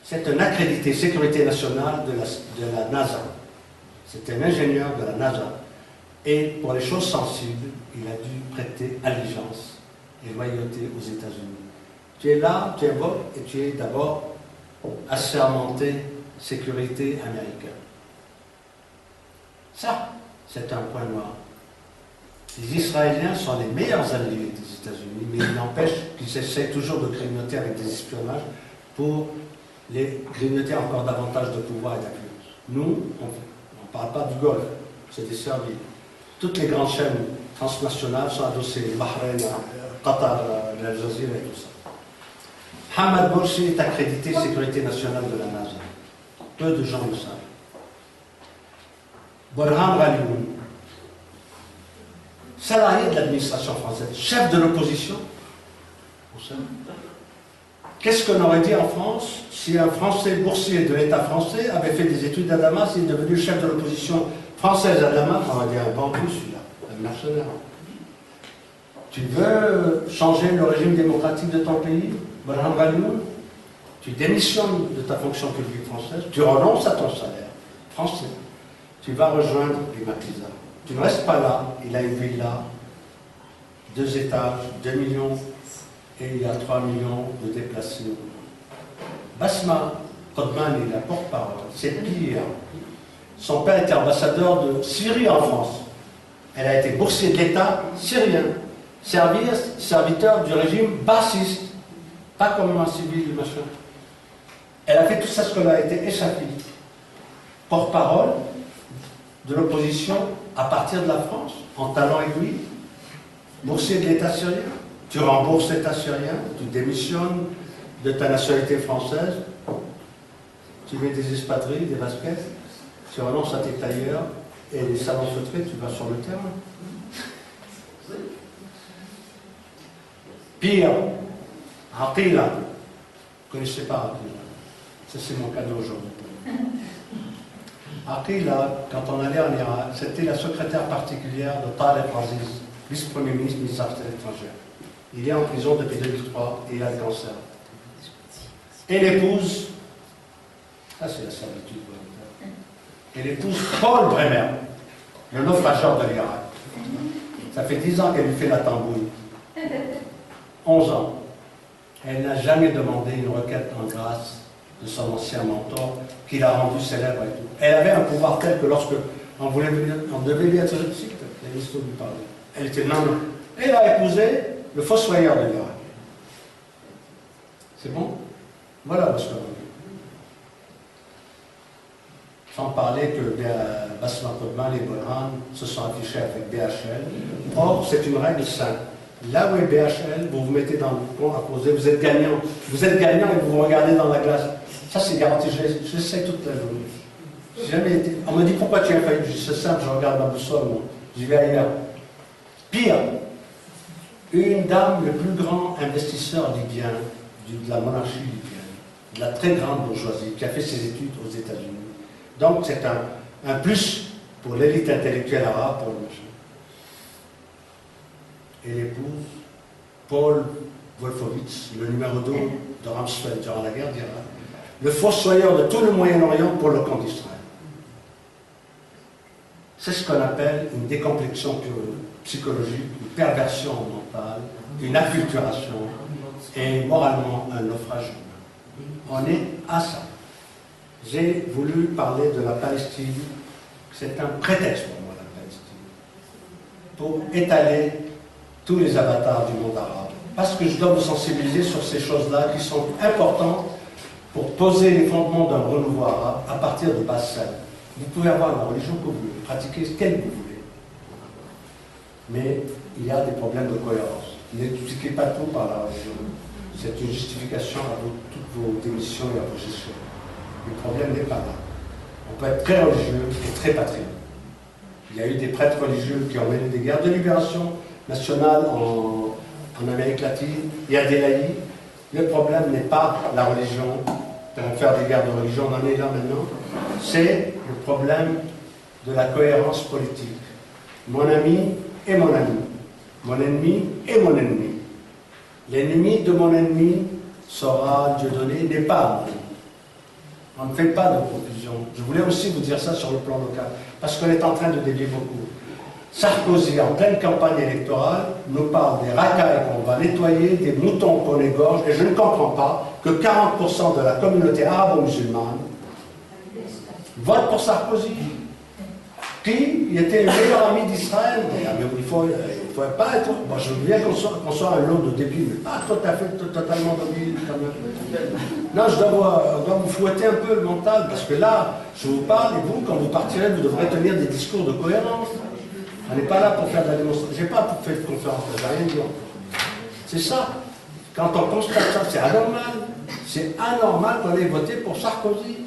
C'est un accrédité sécurité nationale de la NASA. C'est un ingénieur de la NASA. Et pour les choses sensibles, il a dû prêter allégeance et loyauté aux États-Unis. Tu es là, tu invoques, et tu es d'abord assermenté sécurité américaine. Ça, c'est un point noir. Les Israéliens sont les meilleurs alliés des États-Unis, mais il n'empêche qu'ils essaient toujours de grignoter avec des espionnages pour les grignoter encore davantage de pouvoir et d'influence. Nous, on ne parle pas du Golfe, c'est des services. Toutes les grandes chaînes transnationales sont adossées, Bahreïn, Qatar, Al Jazeera et tout ça. Mohamed Morsi est accrédité sécurité nationale de la NASA. Peu de gens le savent. Borham Ghalioun, salarié de l'administration française, chef de l'opposition. Qu'est-ce qu'on aurait dit en France si un Français boursier de l'État français avait fait des études à Damas et est devenu chef de l'opposition française à Damas? On va dire un banquier, celui-là, un mercenaire. Tu veux changer le régime démocratique de ton pays, Borham Ghalioun? Tu démissionnes de ta fonction publique française, tu renonces à ton salaire français. Tu vas rejoindre les Maquisards. Tu ne restes pas là, il a une villa, 2 étages, 2 millions, et il y a 3 millions de déplacés. Basma Kodman est la porte-parole, c'est pire. Son père était ambassadeur de Syrie en France. Elle a été boursier de l'État syrien, serviteur du régime bassiste, pas comme un civil, machin. Elle a fait toute sa scolarité échappée, porte-parole de l'opposition à partir de la France, en talent aiguille, boursier de l'État syrien. Tu rembourses l'État syrien, tu démissionnes de ta nationalité française, tu mets des espadrilles, des baskets, tu renonces à tes tailleurs et les salons feutrés, tu vas sur le terrain. Pire, Aqila, vous ne connaissez pas Aqila, ça c'est mon cadeau aujourd'hui. Aqila, quand on allait en Irak, c'était la secrétaire particulière de Tariq Aziz, vice-premier ministre, ministre des Affaires étrangères. Il est en prison depuis 2003 et il a le cancer. Et l'épouse, ça c'est la servitude volontaire, et l'épouse Paul Bremer, le naufrageur de l'Irak. Ça fait 10 ans qu'elle lui fait la tambouille. 11 ans. Elle n'a jamais demandé une requête en grâce de son ancien mentor, qui l'a rendu célèbre et tout. Elle avait un pouvoir tel que lorsque on devait lui être site, la ministre lui parlait. Elle était non. Elle a épousé le fossoyeur de l'Irak. C'est bon? Voilà le score. Sans parler que Basma Kodman et Bolhan se sont affichés avec BHL. Or, c'est une règle simple. Là où est BHL, vous vous mettez dans le coin à poser, vous êtes gagnant. Vous êtes gagnant et vous vous regardez dans la glace. Ça, c'est garanti. Je sais toute la journée. J'ai jamais été... On me dit pourquoi tu es infaillible. C'est simple, je regarde ma boussole, moi. J'y vais ailleurs. Pire, une dame, le plus grand investisseur libyen, de la monarchie libyenne, de la très grande bourgeoisie, qui a fait ses études aux États-Unis. Donc, c'est un plus pour l'élite intellectuelle arabe, pour le machin. Et l'épouse, Paul Wolfowitz, le numéro 2 de Rumsfeld durant la guerre d'Irak, le fossoyeur de tout le Moyen-Orient pour le camp d'Israël. C'est ce qu'on appelle une décomplexion psychologique, une perversion mentale, une acculturation et moralement un naufrage humain. On est à ça. J'ai voulu parler de la Palestine, c'est un prétexte pour moi, la Palestine, pour étaler tous les avatars du monde arabe. Parce que je dois vous sensibiliser sur ces choses-là qui sont importantes pour poser les fondements d'un renouveau arabe à partir de bases saines. Vous pouvez avoir la religion que vous voulez, pratiquer ce qu'elle vous voulez. Mais il y a des problèmes de cohérence. N'expliquez pas tout par la religion. C'est une justification à toutes vos démissions et à vos gestions. Le problème n'est pas là. On peut être très religieux et très patriote. Il y a eu des prêtres religieux qui ont mené des guerres de libération nationale en Amérique latine. Il y a des laïcs. Le problème n'est pas la religion. Pour faire des guerres de religion, on en est là maintenant. C'est le problème de la cohérence politique. Mon ami et mon ami. Mon ennemi et mon ennemi. L'ennemi de mon ennemi sera Dieudonné, n'est pas mon ennemi. On ne fait pas de confusion. Je voulais aussi vous dire ça sur le plan local, parce qu'on est en train de dévier beaucoup. Sarkozy, en pleine campagne électorale, nous parle des racailles qu'on va nettoyer, des moutons qu'on égorge, et je ne comprends pas que 40% de la communauté arabo-musulmane vote pour Sarkozy. Qui était le meilleur ami d'Israël. Mais il ne faut pas être... Bon, je veux bien qu'on soit un lot de débiles, mais pas tout à fait totalement débiles quand même. Non, je dois vous fouetter un peu le mental, parce que là, je vous parle, et vous, quand vous partirez, vous devrez tenir des discours de cohérence. On n'est pas là pour faire de la démonstration. Je n'ai pas fait de conférence, je n'ai rien dit encore. C'est ça. Quand on constate ça, c'est anormal. C'est anormal qu'on ait voté pour Sarkozy.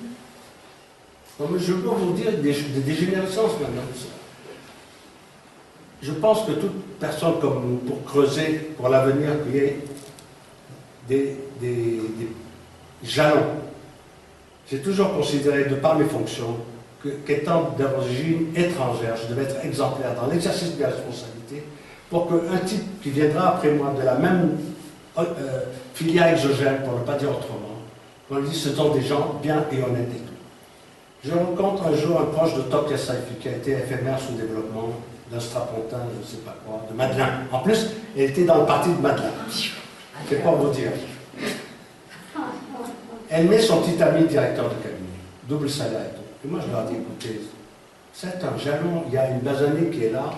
Donc, je peux vous dire des dégénérescences maintenant. Je pense que toute personne comme nous, pour creuser pour l'avenir, qu'il y ait des jalons. J'ai toujours considéré, de par mes fonctions, qu'étant d'origine étrangère, je devais être exemplaire dans l'exercice de mes responsabilités pour qu'un type qui viendra après moi de la même filière exogène, pour ne pas dire autrement, qu'on lui dise ce sont des gens bien et honnêtes et tout. Je rencontre un jour un proche de Topia Saifi qui a été éphémère sous développement d'un strapontin, je ne sais pas quoi, de Madeleine. En plus, elle était dans le parti de Madeleine. C'est pas vous dire. Elle met son petit ami directeur de cabinet, double salaire et tout. Et moi, je leur dis, écoutez, c'est un jalon, il y a une basanée qui est là,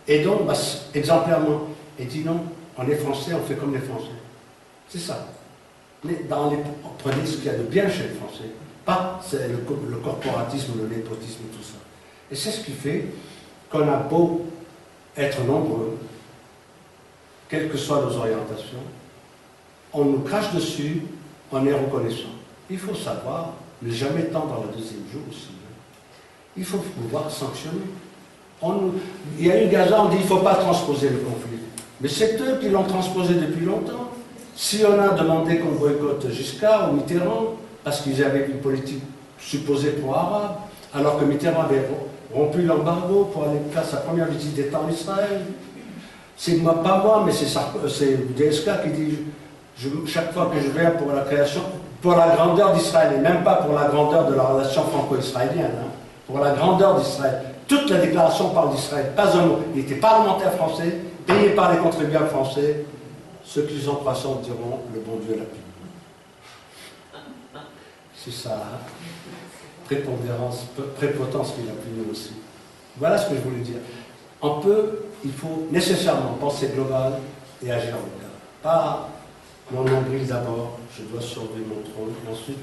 et donc, exemplairement, et dit non, on est français, on fait comme les Français. C'est ça. Mais prenez ce qu'il y a de bien chez les Français, pas le corporatisme, le népotisme et tout ça. Et c'est ce qui fait qu'on a beau être nombreux, quelles que soient nos orientations, on nous crache dessus, on est reconnaissant. Il faut savoir ne jamais tendre la deuxième joue aussi. Il faut pouvoir sanctionner. Il y a eu Gaza, on dit qu'il ne faut pas transposer le conflit. Mais c'est eux qui l'ont transposé depuis longtemps. Si on a demandé qu'on boycotte Giscard ou Mitterrand, parce qu'ils avaient une politique supposée pro-arabe, alors que Mitterrand avait rompu l'embargo pour aller faire sa première visite d'État en Israël. C'est pas moi, mais c'est DSK qui dit chaque fois que je viens pour la création, pour la grandeur d'Israël, et même pas pour la grandeur de la relation franco-israélienne, hein, pour la grandeur d'Israël. Toute la déclaration parle d'Israël, pas un mot. Il était parlementaire français, payé par les contribuables français. Ceux qui sont croissants diront le bon Dieu l'a puni. C'est ça, hein. Prépotence qu'il a puni aussi. Voilà ce que je voulais dire. Il faut nécessairement penser global et agir local. Pas mon nombril d'abord, je dois sauver mon trône, et ensuite,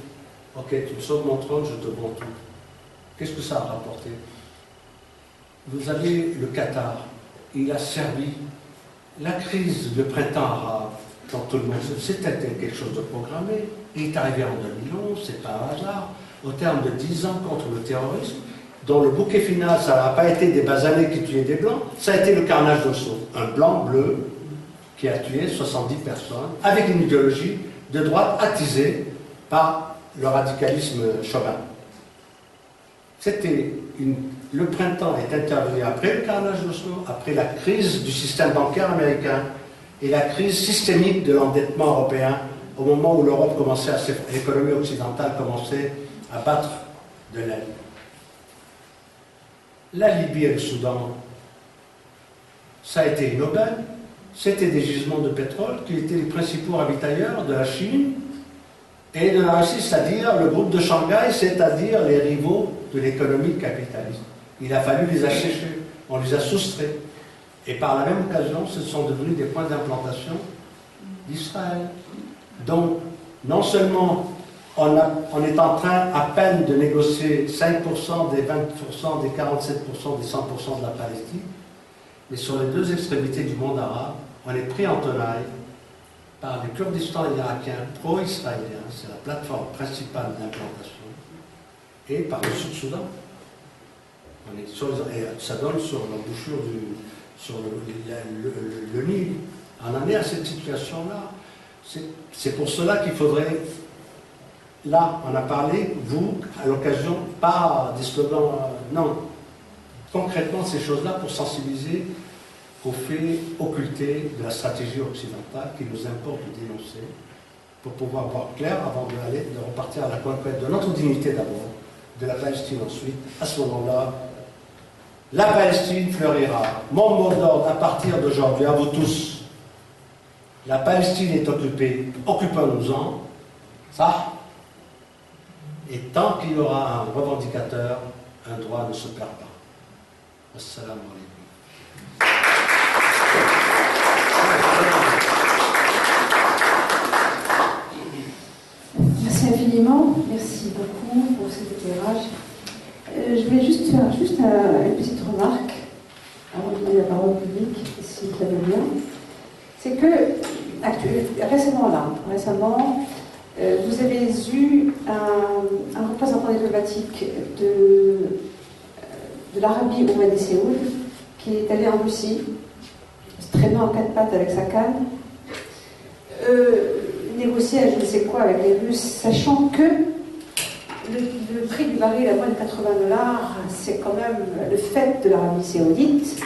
ok, tu me sauves mon trône, je te vends tout. Qu'est-ce que ça a rapporté? Vous avez le Qatar, il a servi la crise de printemps arabe, dans tout le monde, c'était quelque chose de programmé. Il est arrivé en 2011, c'est pas un hasard, au terme de 10 ans contre le terrorisme, dont le bouquet final, ça n'a pas été des basanés qui tuaient des blancs, ça a été le carnage d'Oslo. Un blanc-bleu qui a tué 70 personnes, avec une idéologie de droite attisée par le radicalisme chauvin. Le printemps est intervenu après le carnage d'Oslo, après la crise du système bancaire américain et la crise systémique de l'endettement européen, au moment où l'Europe commençait l'économie occidentale commençait à battre de l'aile. La Libye et le Soudan, ça a été une aubaine. C'était des gisements de pétrole qui étaient les principaux ravitailleurs de la Chine et de la Russie, c'est-à-dire le groupe de Shanghai, c'est-à-dire les rivaux de l'économie capitaliste. Il a fallu les assécher, on les a soustraits. Et par la même occasion, ce sont devenus des points d'implantation d'Israël. Donc, non seulement on est en train à peine de négocier 5% des 20%, des 47%, des 100% de la Palestine, mais sur les deux extrémités du monde arabe, on est pris en tenaille par les Kurdistan irakiens pro-israéliens, c'est la plateforme principale d'implantation, et par le Sud-Soudan. Et ça donne sur l'embouchure sur le Nil. On en est à cette situation-là. C'est pour cela qu'il faudrait, là, on a parlé, vous, à l'occasion, pas des slogans, non, concrètement ces choses-là pour sensibiliser aux faits occultés de la stratégie occidentale qui nous importe de dénoncer, pour pouvoir voir clair avant de repartir à la conquête de notre dignité d'abord, de la Palestine ensuite. À ce moment-là, la Palestine fleurira. Mon mot d'ordre à partir d'aujourd'hui, à vous tous, la Palestine est occupée, occupons-nous-en, ça. Et tant qu'il y aura un revendicateur, un droit ne se perd pas. Assalamu alaikum. Merci infiniment, merci beaucoup pour cet éclairage. Je voulais juste faire une petite remarque avant de donner la parole au public, si ça veut bien. C'est que récemment, vous avez eu un représentant diplomatique de l'Arabie Oumanie Séoul qui est allé en Russie, se traînant en quatre pattes avec sa canne, négocier à je ne sais quoi avec les Russes, sachant que le prix du baril à moins de $80, c'est quand même le fait de l'Arabie Saoudite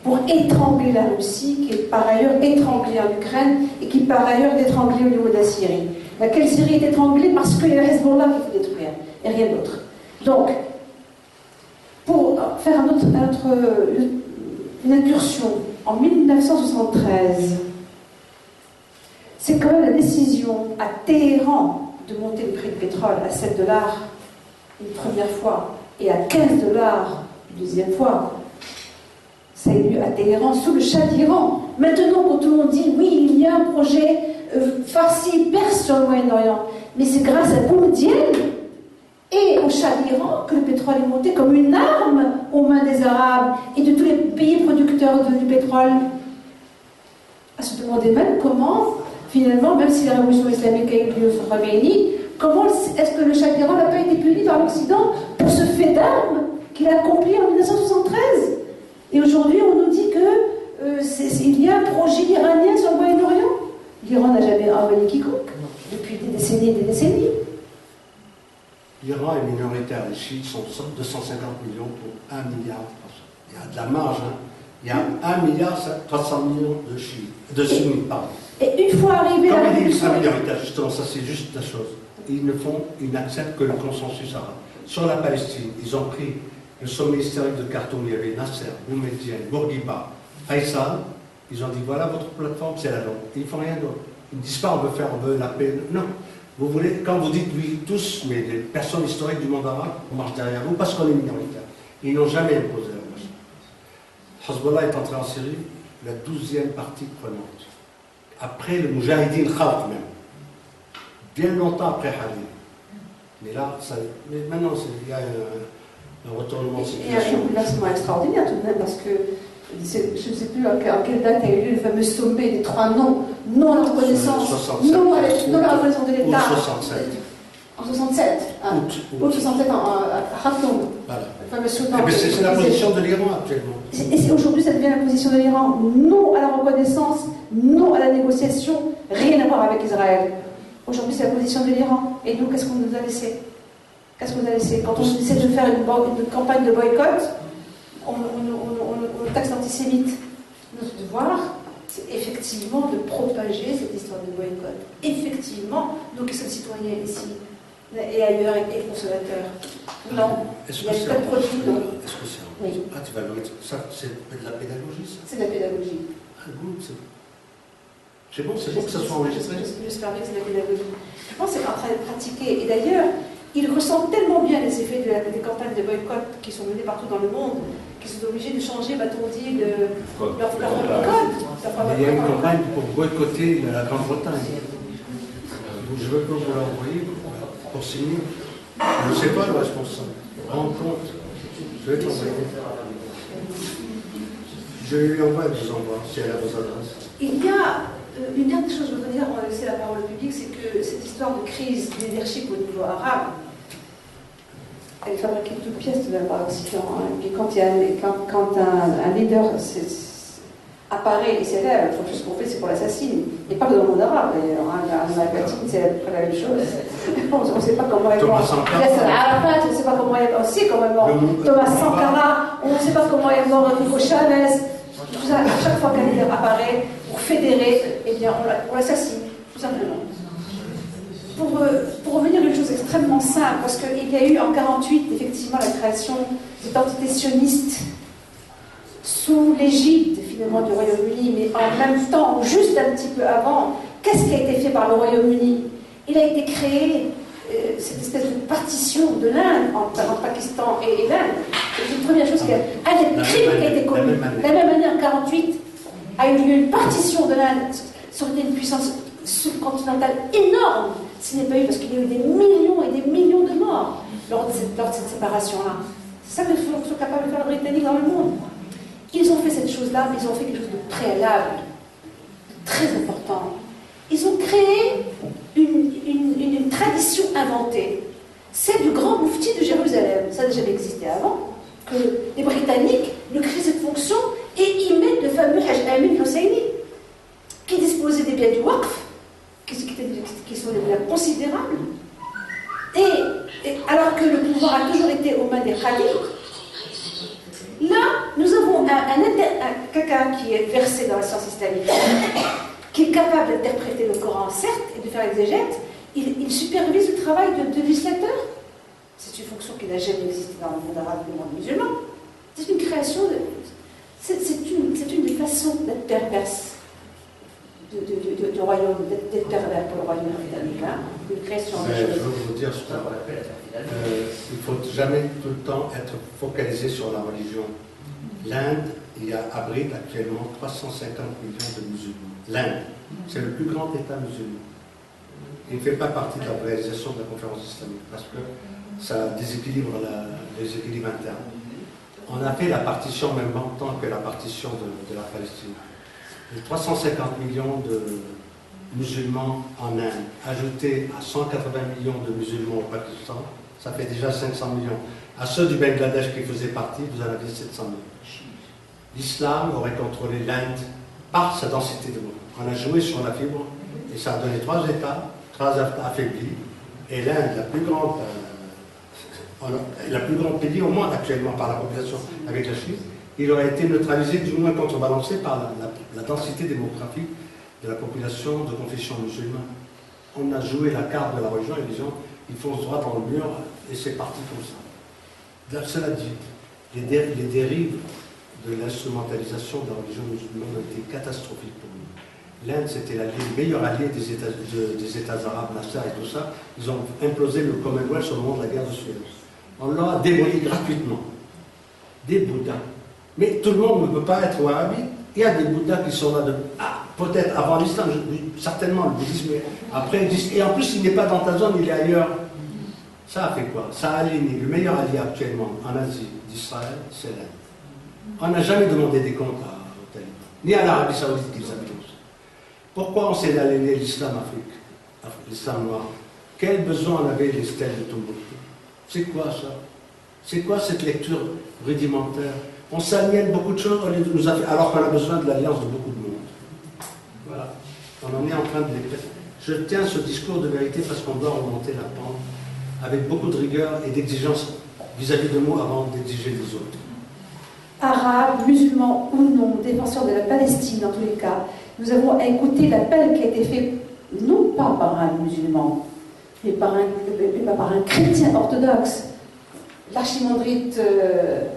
pour étrangler la Russie, qui est par ailleurs étranglée en Ukraine et qui par ailleurs est étranglée au niveau de la Syrie. Laquelle Syrie est étranglée parce qu'il y a Hezbollah qui faut détruire et rien d'autre. Donc, pour faire une incursion en 1973, c'est quand même la décision à Téhéran de monter le prix du pétrole à $7 une première fois et à $15 une deuxième fois. Ça a eu lieu à Téhéran sous le Shah d'Iran. Maintenant, quand tout le monde dit oui, il y a un projet Farsi, perse sur le Moyen-Orient. Mais c'est grâce à Boumedienne et au Shah d'Iran que le pétrole est monté comme une arme aux mains des Arabes et de tous les pays producteurs du pétrole. À se demander même comment, finalement, même si la révolution islamique a eu lieu sur Khomeini, comment est-ce que le Shah d'Iran n'a pas été puni par l'Occident pour ce fait d'armes qu'il a accompli en 1973? Et aujourd'hui, on nous dit qu'il y a un projet iranien sur le Moyen-Orient. L'Iran n'a jamais envoyé quiconque, depuis des décennies et des décennies. L'Iran est minoritaire, les chiites sont 250 millions pour 1 milliard. Il y a de la marge, hein. Il y a 1 milliard 300 millions de chiites, de sunnites, pardon. Et une fois arrivé à la révolution minoritaire, justement, ça c'est juste la chose. Ils n'acceptent que le consensus arabe. Sur la Palestine, ils ont pris le sommet historique de Khartoum, il y avait Nasser, Boumedienne, Bourguiba, Faisal. Ils ont dit voilà votre plateforme, c'est la nôtre. Ils ne font rien d'autre. Ils ne disent pas on veut la paix. Non. Vous voulez, quand vous dites oui, tous, mais les personnes historiques du monde arabe, on marche derrière vous parce qu'on est minoritaire. Ils n'ont jamais imposé la marche. Hezbollah est entré en Syrie, la 12e partie prenante. Après le Moujahidine Khalq même. Bien longtemps après Halil. Mais là, maintenant, il y a un retournement de situation. Il y a un bouleversement extraordinaire tout de même parce que je ne sais plus en quelle date a eu lieu le fameux sommet des 3 noms, non à la reconnaissance, non à la reconnaissance de l'État. En 67. Août 67 à Khartoum. Voilà. Le fameux Soudan. C'est la position de l'Iran actuellement. Et aujourd'hui, ça devient la position de l'Iran. Non à la reconnaissance, non à la négociation, rien à voir avec Israël. Aujourd'hui, c'est la position de l'Iran. Et nous, qu'est-ce qu'on nous a laissé? Qu'est-ce qu'on nous a laissé? Quand on essaie de faire une campagne de boycott, on taxe d'antisémite. Notre devoir, c'est effectivement de propager cette histoire de boycott. Effectivement, nous qui sommes citoyens ici et ailleurs et consommateurs. Non, il y a des tas de produits. Est-ce que c'est oui. Ah, tu vas le mettre. Ça, c'est de la pédagogie, ça? C'est de la pédagogie. Ah, good, c'est bon que ça soit enregistré. J'espère bien que c'est de la pédagogie. Je pense que c'est en train de pratiquer. Et d'ailleurs, ils ressentent tellement bien les effets des campagnes de boycott qui sont menées partout dans le monde, qu'ils sont obligés de changer, va-t-on dire, leur code. Il y a une campagne pour boycotter la Grande-Bretagne. Je veux que vous l'envoyiez pour signer. Je ne sais pas le responsable. Rencontre. Je vais t'envoyer. Je lui envoie, je vous envoie, si elle a vos adresses. Il y a une dernière chose que je voudrais dire avant de laisser la parole au public, c'est que cette histoire de crise du leadership au niveau arabe, elle est fabriquée de toutes pièces par l'Occident. Hein. Et puis quand un leader apparaît et s'élève, ce qu'on fait, c'est pour l'assassiner. Et pas que dans le monde arabe, d'ailleurs. En Amérique latine, c'est à peu près la même chose. On ne sait pas comment elle est morte. Arafat, on ne sait pas comment elle est morte. On sait comment elle est morte. Thomas Sankara, on ne sait pas comment elle est morte. Hugo Chavez. Tout ça, à chaque fois qu'un leader apparaît pour fédérer, eh bien, on l'assassine, tout simplement. Pour revenir à une chose extrêmement simple, parce qu'il y a eu en 1948, effectivement, la création cette entité sioniste sous l'égide, finalement, du Royaume-Uni, mais en même temps, juste un petit peu avant, qu'est-ce qui a été fait par le Royaume-Uni? Il a été créé cette espèce de partition de l'Inde entre Pakistan et l'Inde. C'est une première chose un des crimes qui a été commis. La même année, en 1948, a eu lieu une partition de l'Inde. Ça aurait été une puissance subcontinentale énorme s'il n'y avait pas eu, parce qu'il y a eu des millions et des millions de morts lors de cette séparation-là. C'est ça que sont capables de faire les Britanniques dans le monde. Ils ont fait cette chose-là, mais ils ont fait quelque chose de préalable, de très important. Ils ont créé une tradition inventée. C'est du grand moufti de Jérusalem. Ça n'a jamais existé avant. Que les Britanniques lui créent cette fonction et y mettent le fameux Hajj Amin Hosseini, qui disposait des biens du Waqf, qui sont des biens considérables. Et alors que le pouvoir a toujours été aux mains des khalifs, là, nous avons quelqu'un qui est versé dans la science islamique, qui est capable d'interpréter le Coran, certes, et de faire l'exégèse. Il supervise le travail de législateur. C'est une fonction qui n'a jamais existé dans le monde arabe et le monde musulman. C'est une création c'est une des façons d'être perverse du royaume, d'être pervers pour le royaume britannique. Hein, une création de choses. Je veux vous dire, il ne faut jamais tout le temps être focalisé sur la religion. L'Inde il abrite actuellement 350 millions de musulmans. L'Inde, c'est le plus grand État musulman. Il ne fait pas partie de la réalisation de la conférence islamique parce que ça déséquilibre les équilibres internes. On a fait la partition en même temps que la partition de la Palestine. Les 350 millions de musulmans en Inde, ajoutés à 180 millions de musulmans au Pakistan, ça fait déjà 500 millions. À ceux du Bangladesh qui faisaient partie, vous en avez 700 millions. L'islam aurait contrôlé l'Inde par sa densité démographique. On a joué sur la fibre et ça a donné 3 États, 3 affaiblis. Et l'Inde, la plus grande pays au monde actuellement par la population avec la Chine, il aurait été neutralisé, du moins contrebalancé par la densité démographique de la population de confession musulmane. On a joué la carte de la religion et les gens, ils foncent droit dans le mur et c'est parti comme ça. Cela dit, les dérives de l'instrumentalisation de la religion musulmane ont été catastrophiques pour nous. L'Inde, c'était le meilleur allié des États arabes, Nasser et tout ça. Ils ont implosé le Commonwealth au moment de la guerre de Suez. On l'a démoli gratuitement. Des Bouddhas. Mais tout le monde ne peut pas être wahhabite. Il y a des Bouddhas qui sont là peut-être avant l'islam, certainement le bouddhisme, après, et en plus il n'est pas dans ta zone, il est ailleurs. Ça a fait quoi? Ça a aligné. Le meilleur allié actuellement en Asie d'Israël, c'est l'Inde. On n'a jamais demandé des comptes aux talibans, ni à l'Arabie Saoudite qu'ils habitent. Pourquoi on s'est aligné l'islam Afrique, l'islam noir? Quel besoin on avait les stèles de Tombouctou? C'est quoi ça? C'est quoi cette lecture rudimentaire? On s'aliène beaucoup de choses alors qu'on a besoin de l'alliance de beaucoup de monde. Voilà. On en est en train de les faire. Je tiens ce discours de vérité parce qu'on doit remonter la pente avec beaucoup de rigueur et d'exigence vis-à-vis de moi avant d'exiger des autres. Arabes, musulmans ou non, défenseurs de la Palestine dans tous les cas, nous avons écouté l'appel qui a été fait non pas par un musulman, mais par un chrétien orthodoxe. L'archimandrite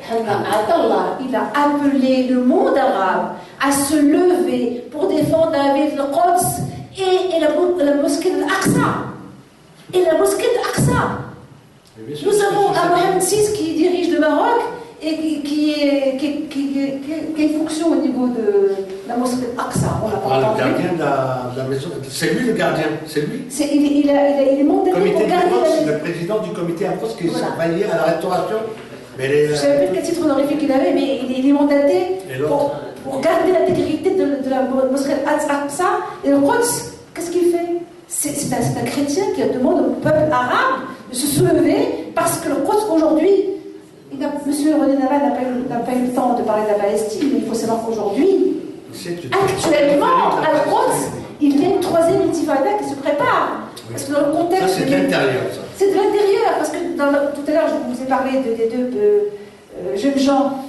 Hanna Atallah, il a appelé le monde arabe à se lever pour défendre la ville de Quds et la mosquée de Al-Aqsa. Et la mosquée de Al-Aqsa. Nous avons Mohamed VI qui dirige le Maroc et qui a une fonction au niveau de la mosquée de Al-Aqsa. Le gardien de la maison, c'est lui le gardien, c'est lui. Il est mandaté pour garder la maison. Le président du comité Al-Quds qui est veillé à la restauration. Je ne savais plus quel titre honorifique il avait, mais il est mandaté pour garder l'intégrité de la mosquée Al-Aqsa. Et le Quds, qu'est-ce qu'il fait? C'est un chrétien qui demande au peuple arabe de se soulever parce que le Quds aujourd'hui, Monsieur René Naval n'a pas eu le temps de parler de la Palestine, mais il faut savoir qu'aujourd'hui, actuellement, à la Quds, il y a une 3e intifada qui se prépare. Parce que dans le contexte. Ça, c'est de l'intérieur, ça. C'est de l'intérieur, parce que tout à l'heure, je vous ai parlé des deux jeunes gens,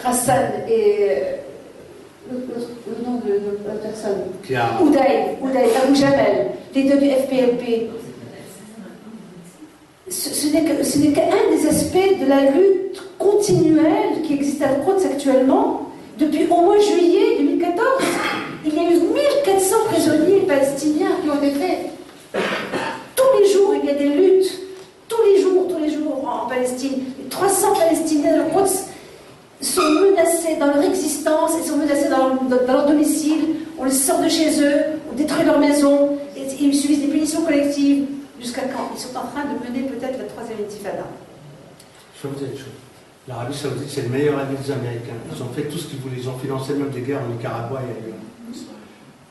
Hassan et. Le nom de la personne. Oudaï, Abou Jamel, les deux du FPLP. Ce n'est qu'un des aspects de la lutte continuelle qui existe à Quds actuellement depuis au mois de juillet 2014. Il y a eu 1400 prisonniers palestiniens qui ont été faits. Tous les jours, il y a des luttes. Tous les jours en Palestine. Les 300 Palestiniens de Quds sont menacés dans leur existence et sont menacés dans leur domicile. On les sort de chez eux, on détruit leur maison, et ils subissent des punitions collectives. Jusqu'à quand? Ils sont en train de mener peut-être la 3e intifada. Je vais vous dire une chose. L'Arabie Saoudite, c'est le meilleur ami des Américains. Ils ont fait tout ce qu'ils voulaient. Ils ont financé même des guerres au Nicaragua et ailleurs.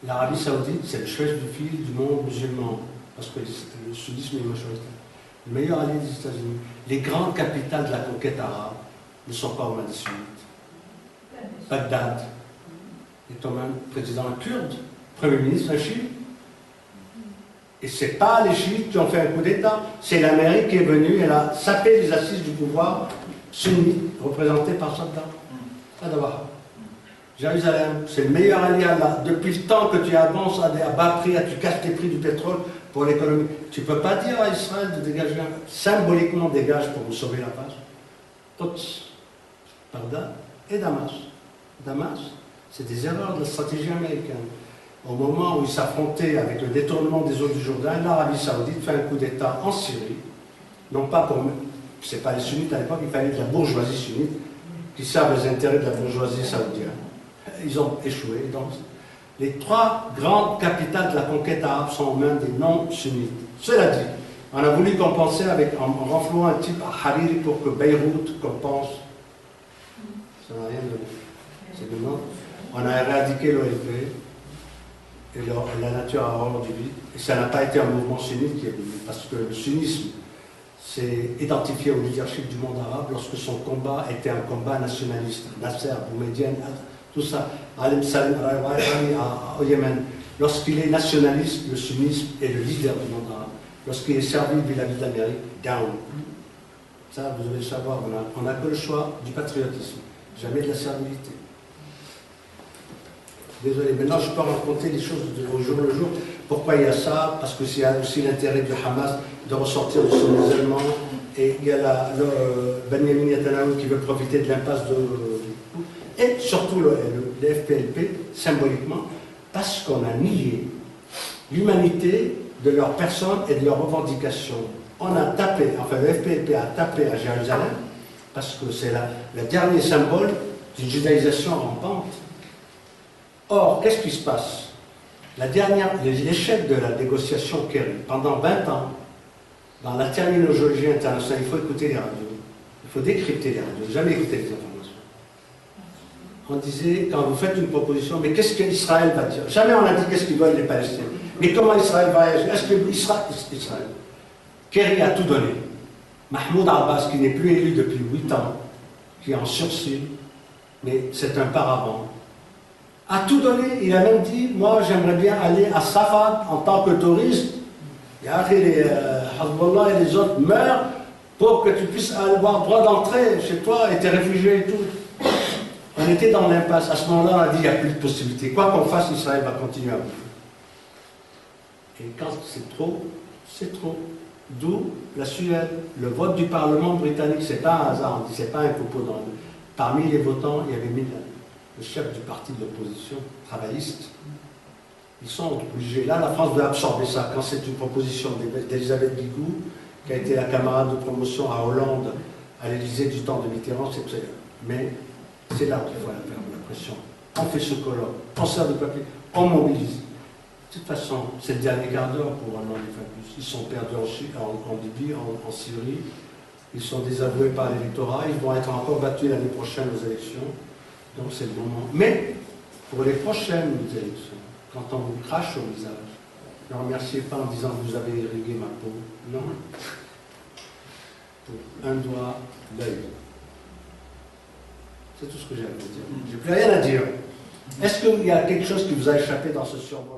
L'Arabie Saoudite, c'est le chef du fil du monde musulman. Parce que le sudisme est majoritaire. Le meilleur allié des États-Unis. Les grandes capitales de la conquête arabe ne sont pas aux mains des sunnites. Bagdad est un président kurde, premier ministre un chiite. Et ce n'est pas les chiites qui ont fait un coup d'État, c'est l'Amérique qui est venue, elle a sapé les assises du pouvoir sunnite, représenté par Saddam. Jérusalem, c'est le meilleur allié là. Depuis le temps que tu avances à bas prix, tu casses les prix du pétrole pour l'économie. Tu ne peux pas dire à Israël de dégager, symboliquement dégage pour vous sauver la face. Quds, Bagdad et Damas. Damas, c'est des erreurs de la stratégie américaine. Au moment où ils s'affrontaient avec le détournement des eaux du Jourdain, l'Arabie Saoudite fait un coup d'État en Syrie, non pas pour... C'est pas les sunnites à l'époque, il fallait de la bourgeoisie sunnite qui servent les intérêts de la bourgeoisie saoudienne. Ils ont échoué. Donc, les 3 grandes capitales de la conquête arabe sont aux mains des non-sunnites. Cela dit, on a voulu compenser en renflouant un type à Hariri pour que Beyrouth compense. Ça n'a rien donné. C'est le nom. On a éradiqué l'OLP et la nature a horreur du vide. Et ça n'a pas été un mouvement sunnite qui est venu, parce que le sunnisme s'est identifié au leadership du monde arabe lorsque son combat était un combat nationaliste. Nasser, Boumediene, tout ça, Alim Salim au Yémen. Lorsqu'il est nationaliste, le sunnisme est le leader du monde arabe. Lorsqu'il est servi vis-à-vis de l'Amérique, down. Ça, vous devez le savoir, on n'a que le choix du patriotisme, jamais de la servilité. Désolé, maintenant je peux raconter les choses au jour le jour. Pourquoi il y a ça? Parce que c'est aussi l'intérêt du Hamas de ressortir de son isolement. Et il y a Benjamin Netanyahu qui veut profiter de l'impasse de... Et surtout le FPLP, symboliquement, parce qu'on a nié l'humanité de leurs personnes et de leurs revendications. On a tapé, enfin le FPLP a tapé à Jérusalem, parce que c'est le dernier symbole d'une judaïsation rampante. Or, qu'est-ce qui se passe? L'échec de la négociation Kerry, pendant 20 ans, dans la terminologie internationale, il faut écouter les radios, il faut décrypter les radios, jamais écouter les informations. On disait, quand vous faites une proposition, mais qu'est-ce qu'Israël va dire? Jamais on a dit qu'est-ce qu'ils veulent les Palestiniens. Mais comment Israël va agir? Est-ce que Israël? Kerry a tout donné. Mahmoud Abbas, qui n'est plus élu depuis 8 ans, qui est en sursis, mais c'est un paravent, a tout donné. Il a même dit, moi j'aimerais bien aller à Safad en tant que touriste. Les Hezbollah et les autres meurent pour que tu puisses avoir droit d'entrée chez toi et tes réfugiés et tout. On était dans l'impasse. À ce moment-là, on a dit, il n'y a plus de possibilité. Quoi qu'on fasse, Israël va continuer à bouffer. Et quand c'est trop, c'est trop. D'où la Suède, le vote du Parlement britannique, c'est pas un hasard, on dit, c'est pas un copeau dans le... Parmi les votants, il y avait le chef du parti de l'opposition, travailliste. Ils sont obligés. Là, la France doit absorber ça. Quand c'est une proposition d'Elisabeth Guigou, qui a été la camarade de promotion à Hollande, à l'Élysée du temps de Mitterrand, mais c'est là qu'il faut la pression. On fait ce colloque, on sert de papier, on mobilise. De toute façon, c'est le dernier quart d'heure pour Allemand et Fabius. Ils sont perdus en Libye, en Syrie. Ils sont désavoués par l'électorat. Ils vont être encore battus l'année prochaine aux élections. Donc c'est le moment. Mais pour les prochaines élections, quand on vous crache au visage, ne remerciez pas en disant que vous avez irrigué ma peau. Non. Pour un doigt, l'œil. C'est tout ce que j'ai à vous dire. J'ai plus rien à dire. Est-ce qu'il y a quelque chose qui vous a échappé dans ce survol?